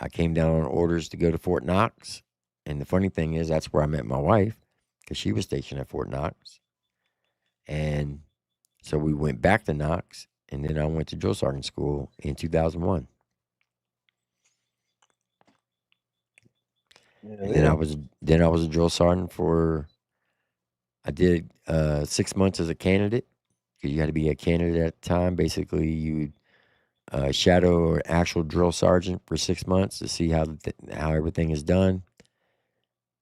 I came down on orders to go to Fort Knox. And the funny thing is, that's where I met my wife because she was stationed at Fort Knox. And so we went back to Knox, and then I went to drill sergeant school in 2001. Yeah. And Yeah. then I was a drill sergeant for I did 6 months as a candidate because you had to be a candidate at the time. Basically, you shadow an actual drill sergeant for 6 months to see how everything is done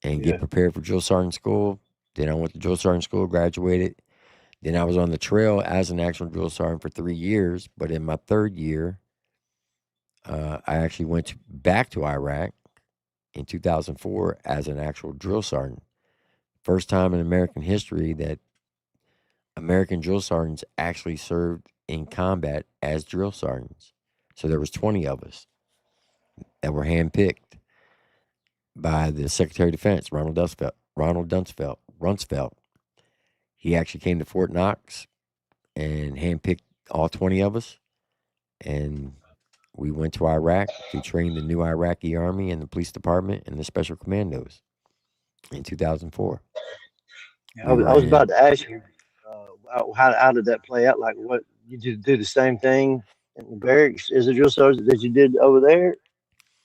and get Yeah. prepared for drill sergeant school. Then I went to drill sergeant school, graduated. Then I was on the trail as an actual drill sergeant for 3 years. But in my third year, I actually back to Iraq in 2004 as an actual drill sergeant. First time in American history that American drill sergeants actually served in combat as drill sergeants. So there was 20 of us that were handpicked by the Secretary of Defense, Rumsfeld. He actually came to Fort Knox and handpicked all 20 of us, and we went to Iraq to train the new Iraqi army and the police department and the special commandos in 2004. Yeah, We were I was in about to ask you, how did that play out? Like, what you just do the same thing in the barracks as a drill sergeant that you did over there?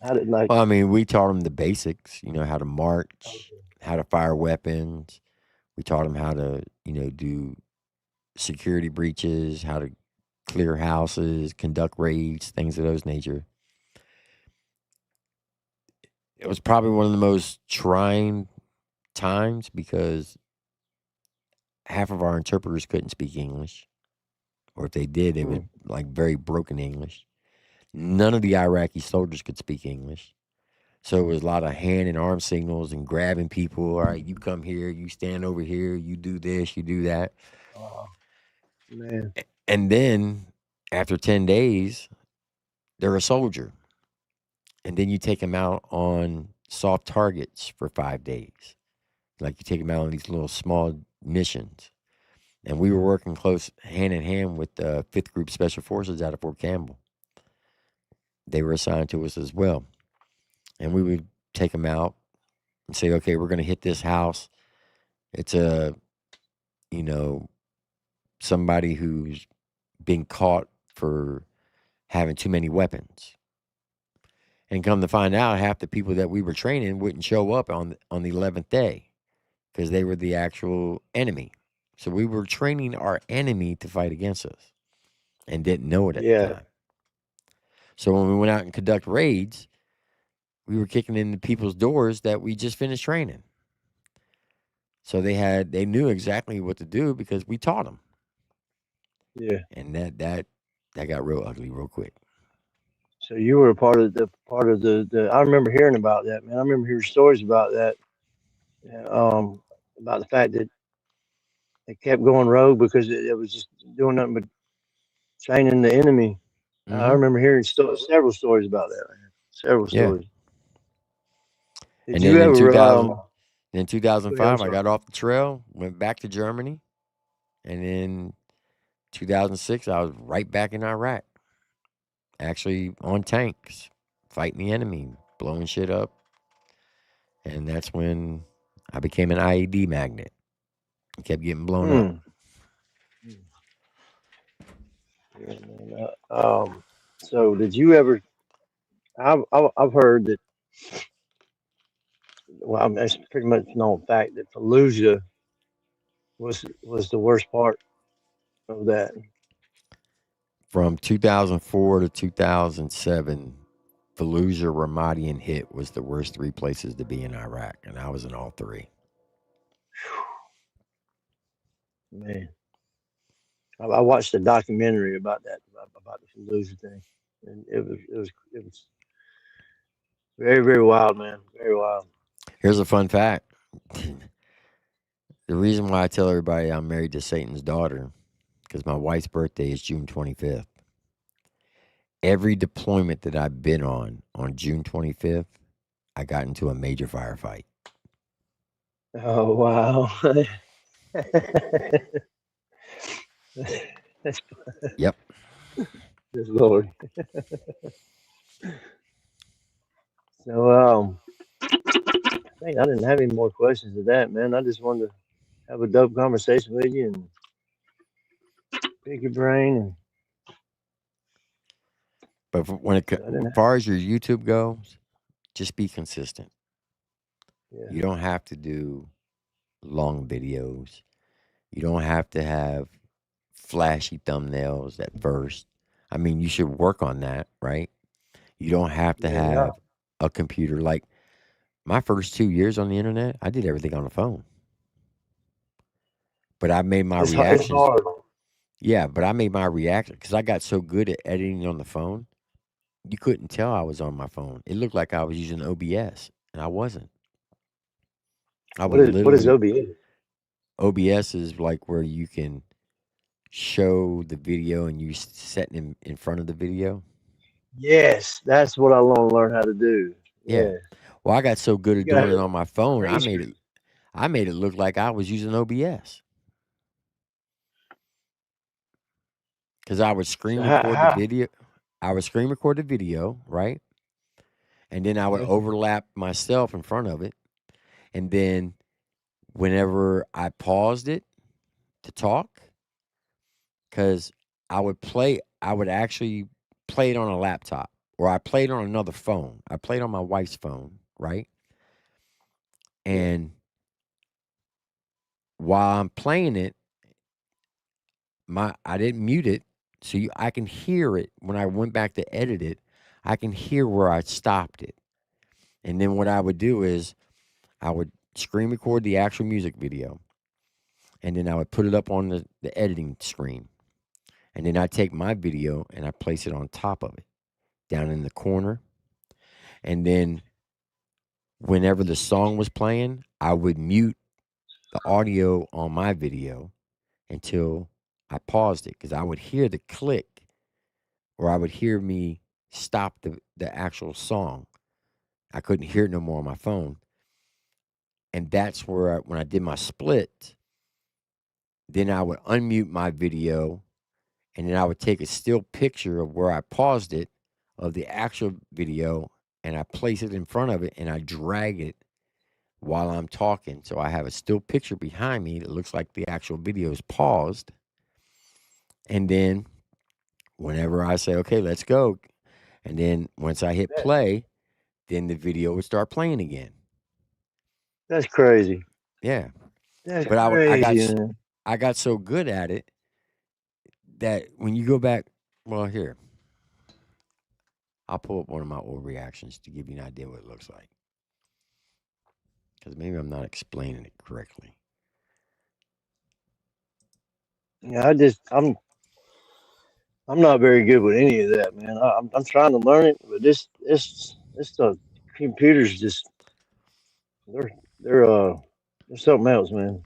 How did like? Well, I mean, we taught them the basics, how to march, how to fire weapons. We taught them how to, do security breaches, how to clear houses, conduct raids, things of those nature. It was probably one of the most trying times because half of our interpreters couldn't speak English, or if they did, it was Hmm. like very broken English. None of the Iraqi soldiers could speak English. So it was a lot of hand and arm signals and grabbing people. All right, you come here, you stand over here, you do this, you do that. Oh man. And then after 10 days, they're a soldier. And then you take them out on soft targets for 5 days. Like you take them out on these little small missions. And we were working close hand in hand with the 5th Group Special Forces out of Fort Campbell. They were assigned to us as well. And we would take them out and say, okay, we're going to hit this house. It's a, you know, somebody who's been caught for having too many weapons. And come to find out, half the people that we were training wouldn't show up on the 11th day because they were the actual enemy. So we were training our enemy to fight against us and didn't know it at the Yeah. time. So when we went out and conduct raids, we were kicking in the people's doors that we just finished training. So they knew exactly what to do because we taught them. Yeah. And that got real ugly real quick. So you were a part of the. I remember hearing about that, man. I remember hearing stories about that. About the fact that they kept going rogue because it was just doing nothing but training the enemy. I Mm-hmm. remember hearing several stories about that, man. Several Yeah. stories. Did And you then in ever? 2005, I'm I sorry. got off the trail, went back to Germany, and in 2006, I was right back in Iraq, actually on tanks, fighting the enemy, blowing shit up, and that's when I became an IED magnet. It kept getting blown up. Hmm. Yeah, man. So did you ever? I've heard that. Well, I mean, it's pretty much known fact that Fallujah was the worst part of that. From 2004 to 2007, Fallujah, Ramadi, and Hit was the worst 3 places to be in Iraq, and I was in all 3. Man, I watched a documentary about that about the Fallujah thing, and it was very very wild, man. Very wild. Here's a fun fact. The reason why I tell everybody I'm married to Satan's daughter, because my wife's birthday is June 25th. Every deployment that I've been on June 25th, I got into a major firefight. Oh wow. that's, Yep. that's Lord. So I think I didn't have any more questions to that, man. I just wanted to have a dope conversation with you and pick your brain, and But when so I didn't. as far as your YouTube goes, just be consistent. Yeah. You don't have to do long videos. You don't have to have flashy thumbnails at first. I mean, you should work on that, right? You don't have to Yeah. Yeah. have a computer. Like my first 2 years on the internet, I did everything on the phone. But I made my It's reactions. hard. Yeah, but I made my reaction because I got so good at editing on the phone. You couldn't tell I was on my phone. It looked like I was using OBS, and I wasn't. I would What is literally OBS? OBS is like where you can show the video and you set in front of the video. Yes, that's what I want to learn how to do. Yeah. Yeah. Well, I got so good You at gotta doing have it on my phone, green screen. I made it look like I was using OBS because I would So screen record the how video. I would screen record the video, right? And then I would okay. overlap myself in front of it. And then whenever I paused it to talk, because I would actually play it on a laptop or I played on another phone. I played on my wife's phone, right? Yeah. And while I'm playing it, I didn't mute it, so I can hear it when I went back to edit it. I can hear where I stopped it, and then what I would do is I would screen record the actual music video, and then I would put it up on the editing screen, and then I take my video and I place it on top of it, down in the corner, and then whenever the song was playing, I would mute the audio on my video until I paused it because I would hear the click or I would hear me stop the actual song. I couldn't hear it no more on my phone. And that's where when I did my split, then I would unmute my video and then I would take a still picture of where I paused it of the actual video and I place it in front of it and I drag it while I'm talking. So I have a still picture behind me that looks like the actual video is paused. And then whenever I say, okay, let's go. And then once I hit play, then the video would start playing again. That's crazy. Yeah. That's But crazy, man. I got so good at it that when you go back, well, here, I'll pull up one of my old reactions to give you an idea what it looks like. Because maybe I'm not explaining it correctly. Yeah, I'm not very good with any of that, man. I'm trying to learn it, but this the computers just they're they're something else, man.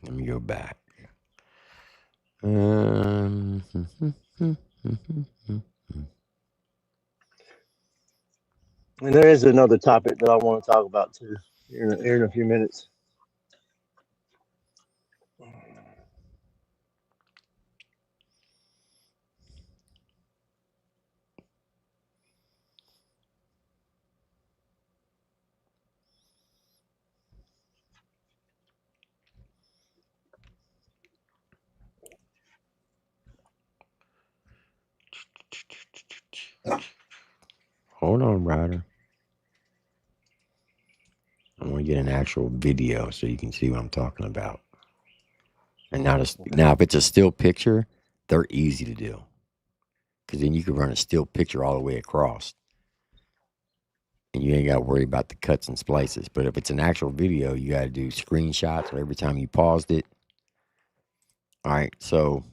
Let me go back. And there is another topic that I want to talk about too here in a few minutes. hold on, Ryder. I want to get an actual video so you can see what I'm talking about. And now if it's a still picture, they're easy to do. Because then you can run a still picture all the way across. And you ain't got to worry about the cuts and splices. But if it's an actual video, you got to do screenshots every time you paused it. All right, so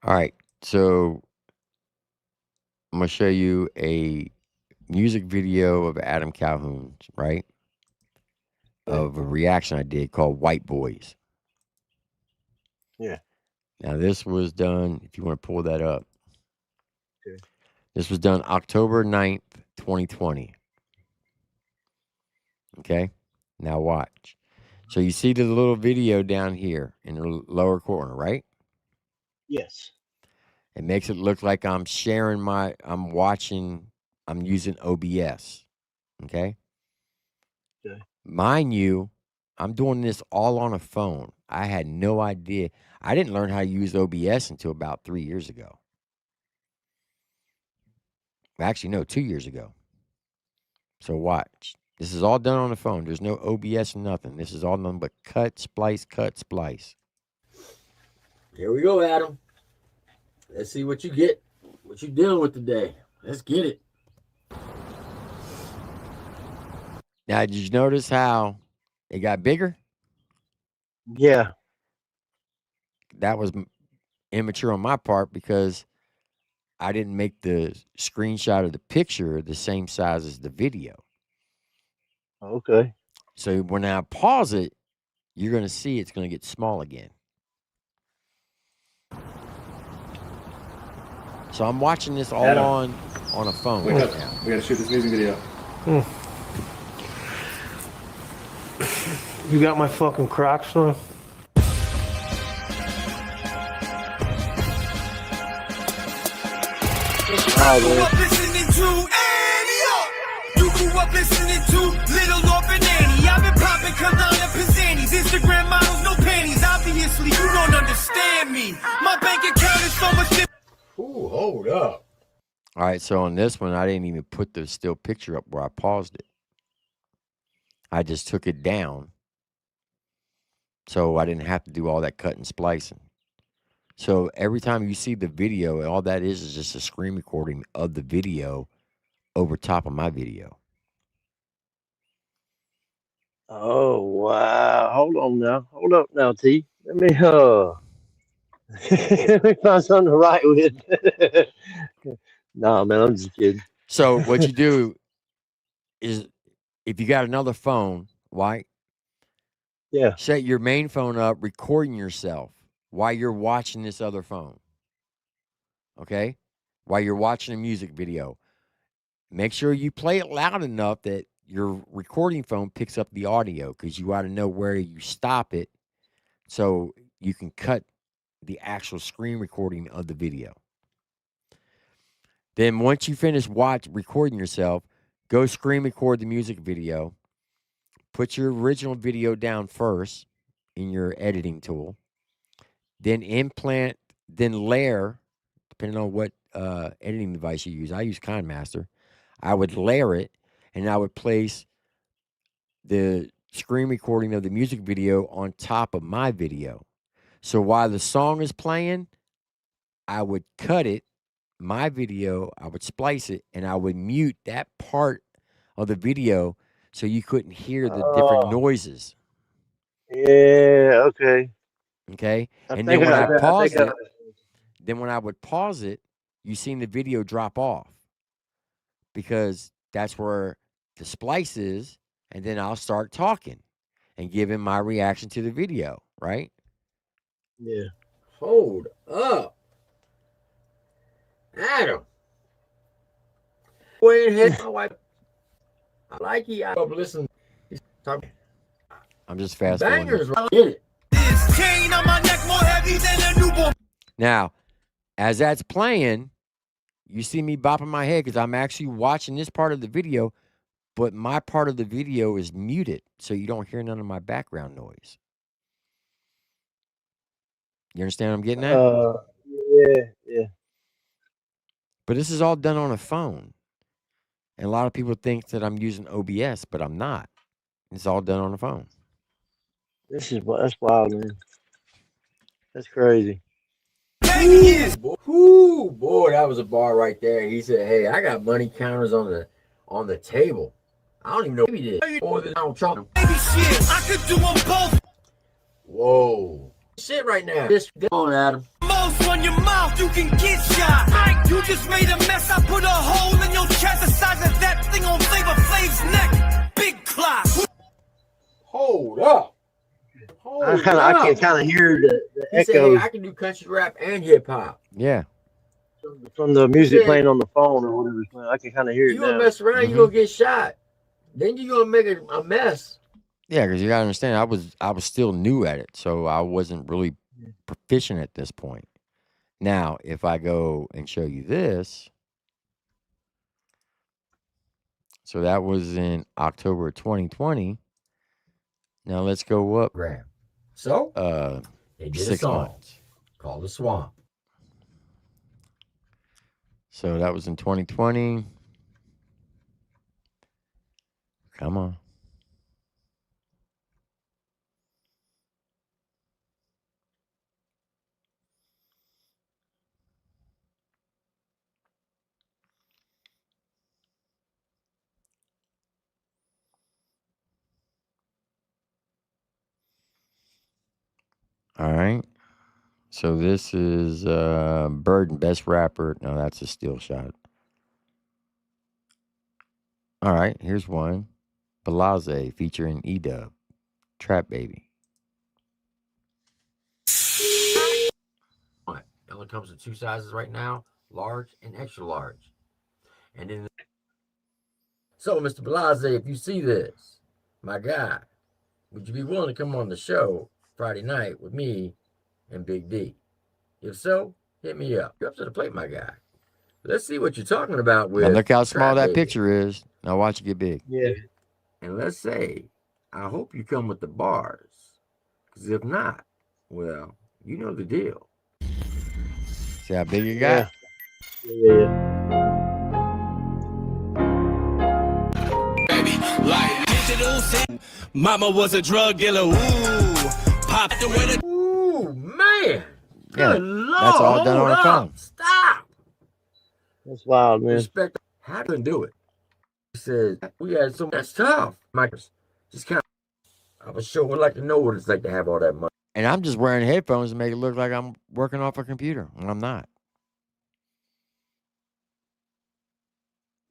all right, so I'm gonna show you a music video of Adam Calhoun, right? Okay. Of a reaction I did called White Boys. Yeah. Now this was done, if you want to pull that up. Okay. This was done October 9th, 2020. Okay? Now watch. So you see the little video down here in the lower corner, right? Yes. It makes it look like I'm sharing I'm using OBS. Okay? Okay. Mind you, I'm doing this all on a phone. I had no idea. I didn't learn how to use OBS until about 3 years ago. Actually, no, 2 years ago. So watch. This is all done on the phone. There's no OBS, nothing. This is all nothing but cut, splice, cut, splice. Here we go, Adam. Let's see what you get, what you dealing with today. Let's get it. Now, did you notice how it got bigger? Yeah. That was immature on my part because I didn't make the screenshot of the picture the same size as the video. Okay. So when I pause it, you're going to see it's going to get small again. So I'm watching this all Adam, on a phone. Wake up. We got to shoot this music video. You got my fucking Crocs on? Oh, grew man. up listening to Annie. You grew up listening to Little Orphan Annie. I've been popping Kalana Pizzanis. Instagram models, no panties. Obviously, you don't understand me. My bank account is so much shit. Ooh, hold up. All right, so on this one, I didn't even put the still picture up where I paused it. I just took it down. So I didn't have to do all that cut and splicing. So every time you see the video, all that is just a screen recording of the video over top of my video. Oh wow! Hold up now, T. Let me let me find something to write with. Nah, man, I'm just kidding. So what you do is, if you got another phone, right? Yeah. Set your main phone up, recording yourself while you're watching this other phone. Okay? While you're watching a music video. Make sure you play it loud enough that your recording phone picks up the audio, because you got to know where you stop it so you can cut the actual screen recording of the video. Then once you finish recording yourself, go screen record the music video. Put your original video down first in your editing tool. Then layer, depending on what editing device you use. I use KineMaster. I would layer it, and I would place the screen recording of the music video on top of my video. So while the song is playing, I would cut it, my video, I would splice it, and I would mute that part of the video so you couldn't hear the different Oh, noises. yeah. Okay. Okay? I And think then when I I think paused I. it, you seen the video drop off, because that's where the splice is, and then I'll start talking and giving my reaction to the video, right? Yeah. Hold up. Adam. Wait ahead, my wife. I like you. I listen. I'm just fast forwarding. Get it. Chain on my neck more heavy than a newborn. Now, as that's playing, you see me bopping my head because I'm actually watching this part of the video, but my part of the video is muted, so you don't hear none of my background noise. You understand what I'm getting at? Yeah. But this is all done on a phone. And a lot of people think that I'm using OBS, but I'm not. It's all done on the phone. That's wild, man. That's crazy. Ooh, boy, that was a bar right there. He said, "Hey, I got money counters on the table. I don't even know if he did. More than Donald Trump. Baby shit, I could do them both." Whoa. Shit right now. This on, Adam. Most on your mouth, you can get shot. Right, you just made a mess. I put a hole in your chest the size of that thing on Flavor Flav's neck. Big clock. Hold up. I can kind of hear the He said, echoes "Hey, I can do country rap and hip hop." Yeah. from the music playing on the phone or whatever. I can kind of hear it You now. gonna mess around, you gonna get shot. Then you gonna make a mess. Yeah, because you gotta understand, I was still new at it, so I wasn't really proficient at this point. Now, if I go and show you this, so that was in October 2020. Now let's go up. So, they did 6 months called The Swamp. So that was in 2020. Come on. All right. So this is Burden, Best Rapper. No, that's a still shot. All right, here's one. Blase featuring E-Dub. Trap Baby. It only comes in 2 sizes right now, large and extra large. And then, so Mr. Blase, if you see this, my guy, would you be willing to come on the show Friday night with me and Big D? If so, hit me up. You're up to the plate, my guy. Let's see what you're talking about with. Now look how small that picture is. Now watch it get big. Yeah. And let's say, I hope you come with the bars. Because if not, well, you know the deal. See how big you got? Yeah. Mama was a drug dealer. Ooh, popped away. Ooh, man. Yeah, Good Lord, that's all done on hold a up. phone. Stop. That's wild, man. Respect. How couldn't do it? He said, we had so much stuff. Micros. Just kind of, I would sure would like to know what it's like to have all that money. And I'm just wearing headphones to make it look like I'm working off a computer when I'm not.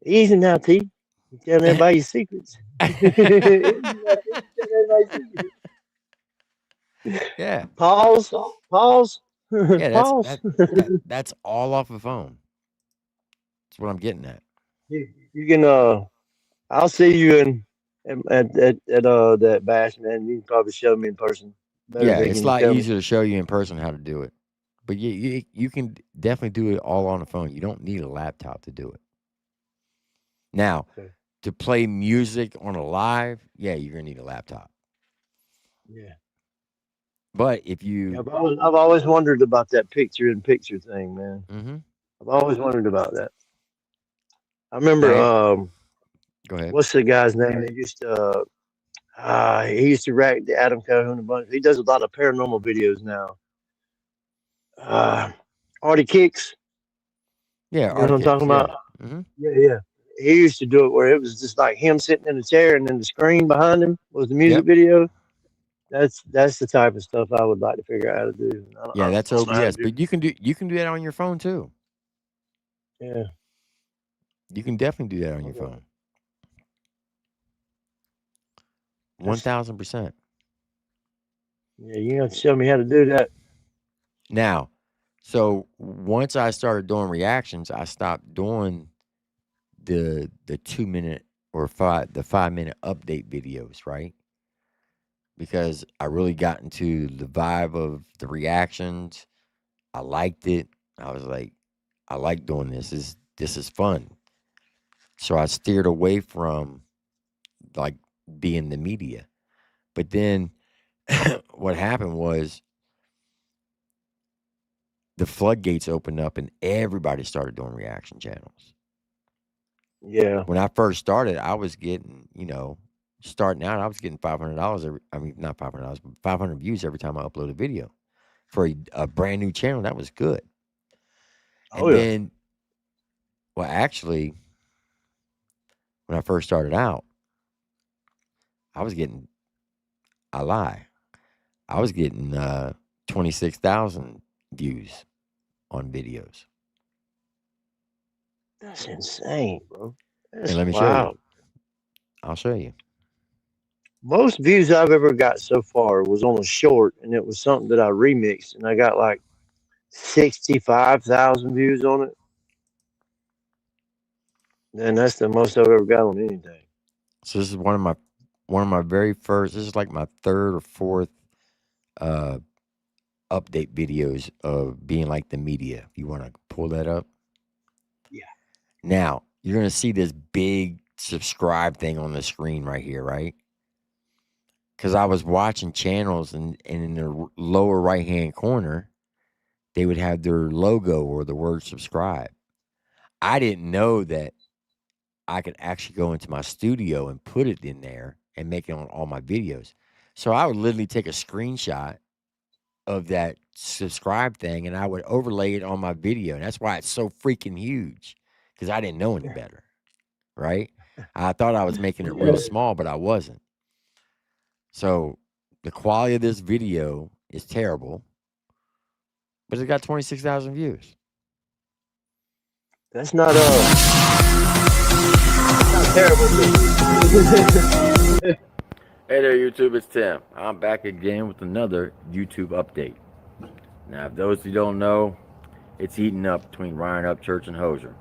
Easy now, T. You telling everybody your secrets. Easy now, T. You telling everybody your secrets. Yeah. Pause. Pause. Yeah, Pause. that's all off the phone. That's what I'm getting at. You can I'll see you in at that bash, man. You can probably show me in person better Yeah, than it's a can you lot tell me. easier to show you in person how to do it. But you can definitely do it all on the phone. You don't need a laptop to do it. Now, Okay. to play music on a live, yeah, you're gonna need a laptop. Yeah. But if Yeah, you, I've always wondered about that picture in picture thing, man. mm-hmm. I've always wondered about that. I remember Now, go ahead. what's the guy's name that he used to rack the Adam Calhoun a bunch. He does a lot of paranormal videos now. Uh Artie Kicks, Yeah, you know what I'm Arctics. talking Yeah. about? Mm-hmm. Yeah, yeah. He used to do it where it was just like him sitting in a chair and then the screen behind him was the music Yep. video. That's the type of stuff I would like to figure out how to do. Yeah, that's I don't know how to OBS. do. But you can do that on your phone too. Yeah. You can definitely do that on your Okay. phone. That's 1000%. yeah. You have to show me how to do that. Now, so once I started doing reactions, I stopped doing the 2 minute or 5 minute update videos, right? Because I really got into the vibe of the reactions. I liked it. I was like, I like doing this. This is fun. So I steered away from like being the media. But then what happened was the floodgates opened up and everybody started doing reaction channels. Yeah. When I first started, I was getting, starting out, I was getting $500 not $500, but 500 views every time I upload a video for a brand new channel. That was good. Oh And yeah. then, well, actually, when I first started out, I was getting, I lie, I was getting 26,000 views on videos. That's insane, bro. And That's let me show you. wild. I'll show you. Most views I've ever got so far was on a short, and it was something that I remixed, and I got like 65,000 views on it. And that's the most I've ever got on anything. So this is one of my very first. This is like my third or fourth uh, update videos of being like the media. If you want to pull that up. Yeah. Now you're gonna see this big subscribe thing on the screen right here, right? Because I was watching channels and in the lower right hand corner, they would have their logo or the word subscribe. I didn't know that I could actually go into my studio and put it in there and make it on all my videos. So I would literally take a screenshot of that subscribe thing and I would overlay it on my video. And that's why it's so freaking huge because I didn't know any better, right? I thought I was making it real small, but I wasn't. So the quality of this video is terrible, but it got 26,000 views. That's not terrible. Hey there, YouTube, it's Tim. I'm back again with another YouTube update. Now, if those who don't know, it's heating up between Ryan Upchurch and Hoser.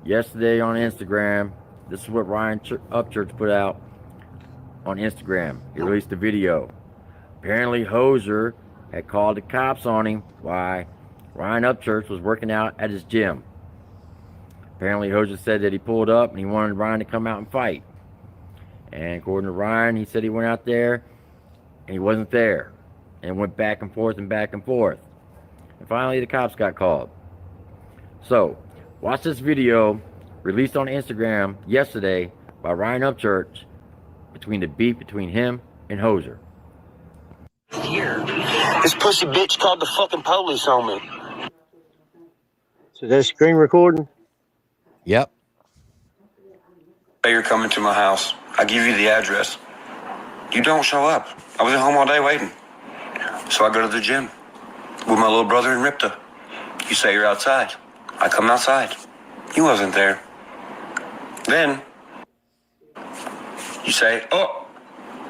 Yesterday on Instagram, this is what Ryan Upchurch put out on Instagram. He released a video. Apparently, Hoser had called the cops on him while Ryan Upchurch was working out at his gym. Apparently, Hoser said that he pulled up and he wanted Ryan to come out and fight. And according to Ryan, he said he went out there and he wasn't there. And went back and forth and back and forth. And finally, the cops got called. So, watch this video released on Instagram yesterday by Ryan Upchurch between the beef between him and Hoser. Here. This pussy bitch called the fucking police on me. So that's screen recording? Yep. Say you're coming to my house. I give you the address. You don't show up. I was at home all day waiting. So I go to the gym with my little brother and Ripta. You say you're outside. I come outside. You wasn't there. Then you say, oh,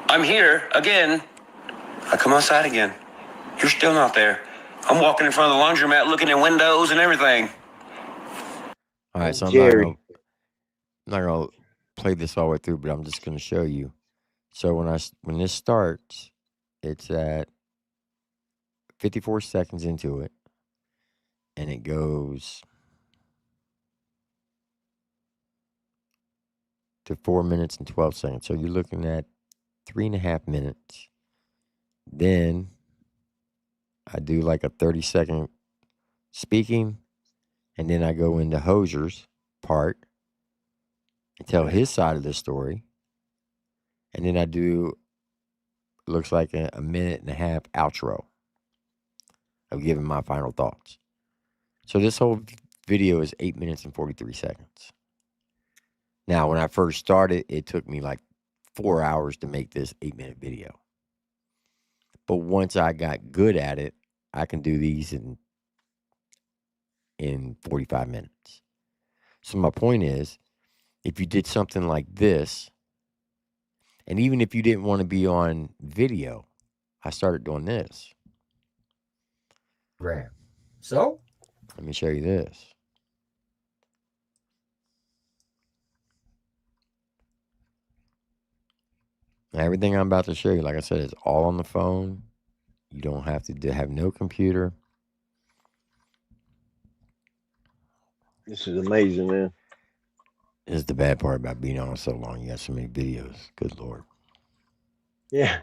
I'm here again. I come outside again. You're still not there. I'm walking in front of the laundromat looking in windows and everything. All right, so I'm Jerry. not gonna play this all the way through, but I'm just gonna show you. So when this starts, it's at 54 seconds into it, and it goes to 4 minutes and 12 seconds. So you're looking at 3.5 minutes. Then I do like a 30-second speaking, and then I go into Hosier's part and tell his side of the story. And then I do, looks like a 1.5-minute outro of giving my final thoughts. So this whole video is 8 minutes and 43 seconds. Now, when I first started, it took me like 4 hours to make this 8-minute video. But once I got good at it, I can do these in 45 minutes. So my point is, if you did something like this, and even if you didn't want to be on video, I started doing this. Grab. So? Let me show you this. Now, everything I'm about to show you, like I said, is all on the phone. You don't have to have no computer. This is amazing, man. This is the bad part about being on so long. You got so many videos. Good Lord. Yeah.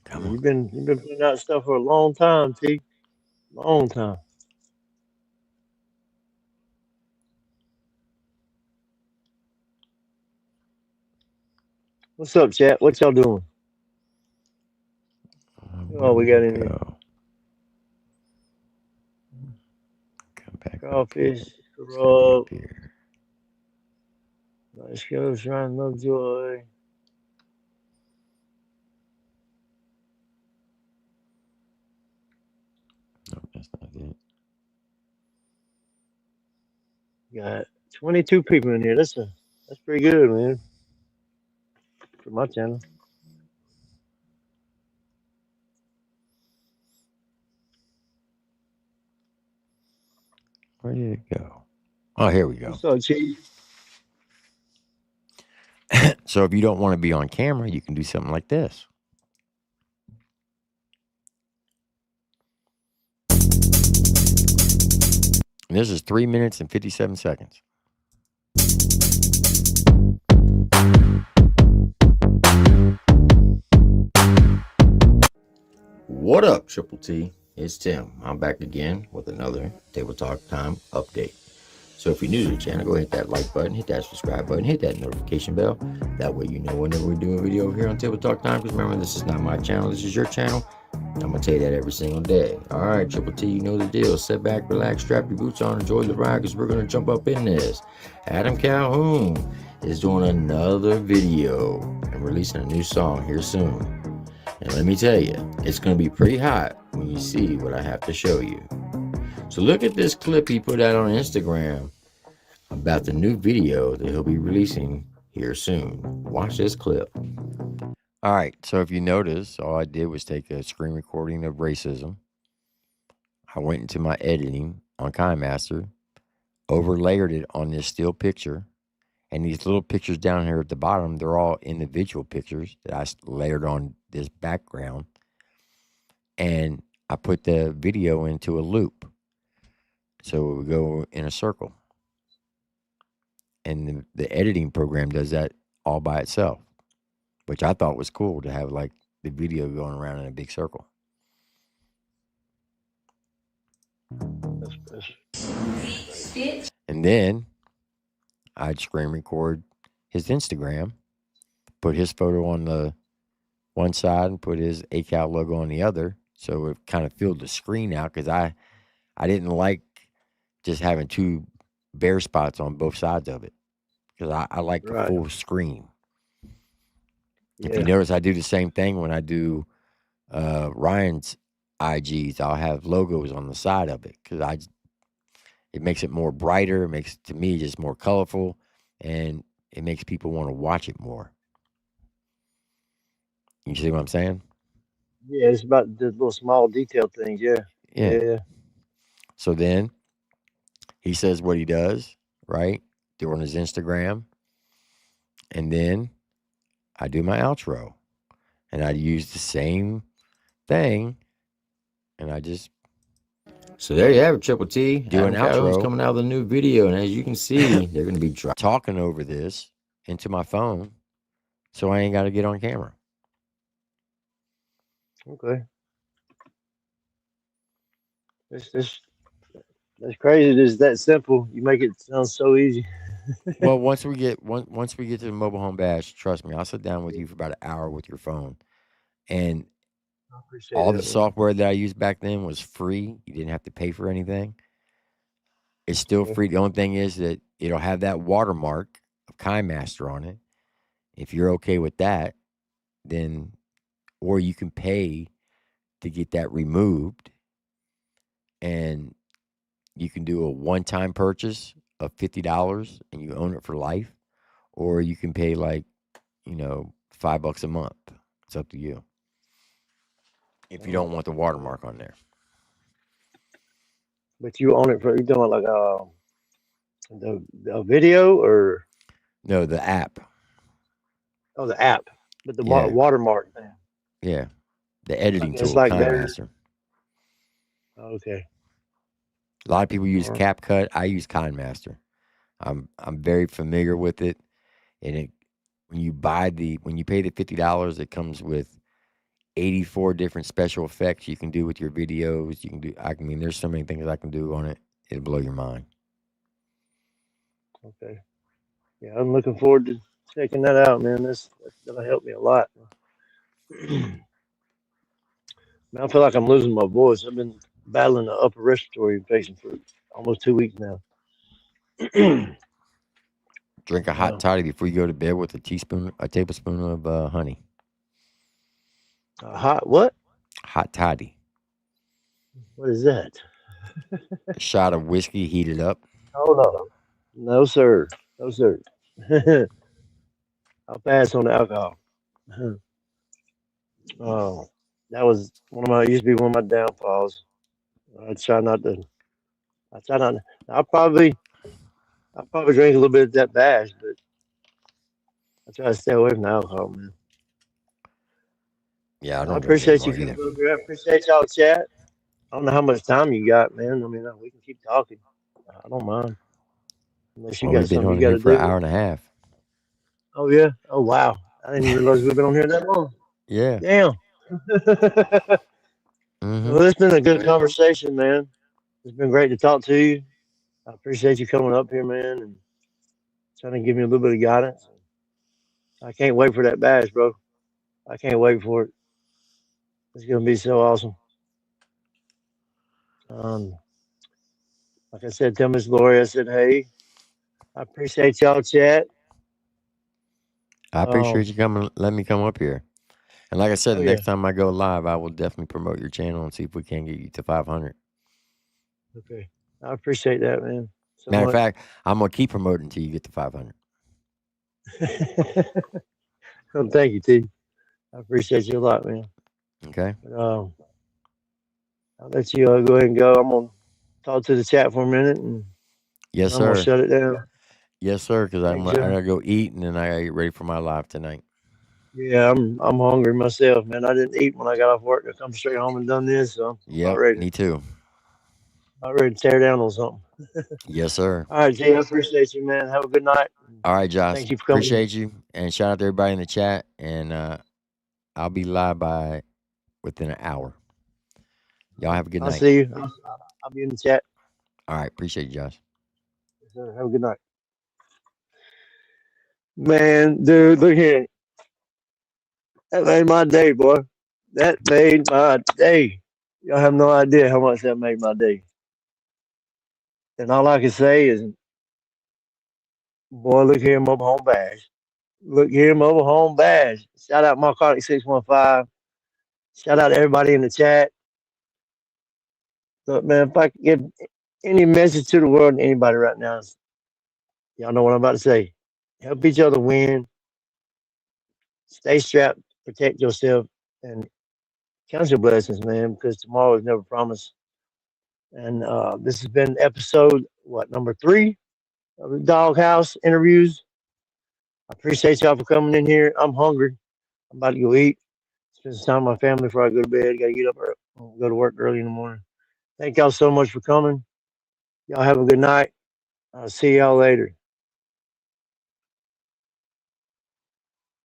Come on. You've been putting out stuff for a long time, T. Long time. What's up, chat? What y'all doing? Oh, we got in here. Come back Crawfish, up grub. here. Let's go, Shrine Lovejoy. No, that's not it. Got 22 people in here. That's pretty good, man. For my channel. Where did it go? Oh, here we go. What's up, Chief? So if you don't want to be on camera, you can do something like this. And this is 3 minutes and 57 seconds. What up, Triple T? It's Tim. I'm back again with another Table Talk Time update. So if you're new to the channel, go hit that like button, hit that subscribe button, hit that notification bell. That way you know whenever we do a video over here on Table Talk Time. Because remember, this is not my channel, this is your channel. I'm going to tell you that every single day. All right, Triple T, you know the deal. Sit back, relax, strap your boots on, enjoy the ride, because we're going to jump up in this. Adam Calhoun is doing another video and releasing a new song here soon. And let me tell you, it's going to be pretty hot when you see what I have to show you. So look at this clip he put out on Instagram about the new video that he'll be releasing here soon. Watch this clip. All right, so if you notice, all I did was take a screen recording of racism. I went into my editing on KineMaster, overlayered it on this still picture, and these little pictures down here at the bottom, they're all individual pictures that I layered on this background, and I put the video into a loop. So it would go in a circle. And the editing program does that all by itself, which I thought was cool to have like the video going around in a big circle. And then I'd screen record his Instagram, put his photo on one side and put his ACAL logo on the other. So it kind of filled the screen out because I didn't like just having two bare spots on both sides of it because I like the Right. full screen. Yeah. If you notice, I do the same thing when I do Ryan's IGs. I'll have logos on the side of it because it makes it more brighter. It makes, to me, just more colorful, and it makes people want to watch it more. You see what I'm saying? Yeah, it's about the little small detail things. Yeah. Yeah. So then he says what he does, right? During his Instagram. And then I do my outro. And I use the same thing. And I just So there you have it, Triple T. do an Avocado's outro. coming out with a new video, and as you can see, they're going to be talking over this into my phone. So I ain't got to get on camera. Okay. That's crazy. It is that simple. You make it sound so easy. Well, once we get to the mobile home bash, trust me, I'll sit down with you for about an hour with your phone. And I appreciate all that, the man. software that I used back then was free. You didn't have to pay for anything. It's still Okay. free. The only thing is that it'll have that watermark of KineMaster on it. If you're okay with that, then, or you can pay to get that removed, and you can do a one-time purchase of $50 and you own it for life, or you can pay like, $5 a month. It's up to you. If you don't want the watermark on there. But you own it for you doing like the video or No, the app. the app, but the Yeah. watermark thing. Yeah. The editing It's tool, like KineMaster. Okay. A lot of people use Alright. CapCut. I use KineMaster. I'm very familiar with it, and when you pay the $50, it comes with 84 different special effects you can do with your videos. There's so many things I can do on it. It'll blow your mind. Okay. Yeah, I'm looking forward to checking that out, man. That's gonna help me a lot. Man, I feel like I'm losing my voice. I've been battling an upper respiratory infection for almost 2 weeks now. Drink a hot toddy before you go to bed with a tablespoon of honey. Hot what? Hot toddy. What is that? A shot of whiskey heated up. Oh no. No sir. No sir. I'll pass on the alcohol. Oh, that was used to be one of my downfalls. I try not to. I try not. I'll probably drink a little bit of that bash, but I try to stay away from the alcohol, man. Yeah, I I don't drink appreciate you anymore coming either. over here. I appreciate y'all chat. I don't know how much time you got, man. I mean, we can keep talking. I don't mind. Unless you Well, got we've been something on you got here to for an do. hour and a half. Oh yeah. Oh wow. I didn't even realize we've been on here that long. Yeah. Damn. Well, it's been a good conversation, man. It's been great to talk to you. I appreciate you coming up here, man, and trying to give me a little bit of guidance. I can't wait for that bash, bro. I can't wait for it. It's gonna be so awesome. Um, like I said, tell Miss Lori, I said, hey, I appreciate y'all chat. I appreciate you coming. Let me come up here. And like I said, the next time I go live, I will definitely promote your channel and see if we can get you to 500. Okay. I appreciate that, man. So Matter of much. fact, I'm going to keep promoting until you get to 500. Well, thank you, T. I appreciate you a lot, man. Okay. But, I'll let you go ahead and go. I'm going to talk to the chat for a minute, and Yes, I'm going to sir. shut it down. Yes, sir, because I Thanks, got to go eat, and then I got to get ready for my live tonight. Yeah, I'm hungry myself, man. I didn't eat when I got off work. I come straight home and done this, so I'm about ready. Me too. About ready to tear down on something. Yes, sir. All right, Jay, I appreciate you, man. Have a good night. All right, Josh. Thank you for coming. Appreciate you, and shout out to everybody in the chat. And I'll be live within an hour. Y'all have a good night. I'll see you. I'll be in the chat. All right, appreciate you, Josh. Yes, sir. Have a good night. Man, dude, look here. That made my day, boy. That made my day. Y'all have no idea how much that made my day. And all I can say is, boy, look here, mobile home bash. Look here, mobile home bash. Shout out Marcotic 615. Shout out to everybody in the chat. Look, man, if I could give any message to the world and anybody right now, y'all know what I'm about to say. Help each other win. Stay strapped, protect yourself, and count your blessings, man, because tomorrow is never promised. And this has been episode, what, number 3 of the Doghouse interviews. I appreciate y'all for coming in here. I'm hungry. I'm about to go eat. Spend some time with my family before I go to bed. Got to get up early, go to work early in the morning. Thank y'all so much for coming. Y'all have a good night. I'll see y'all later.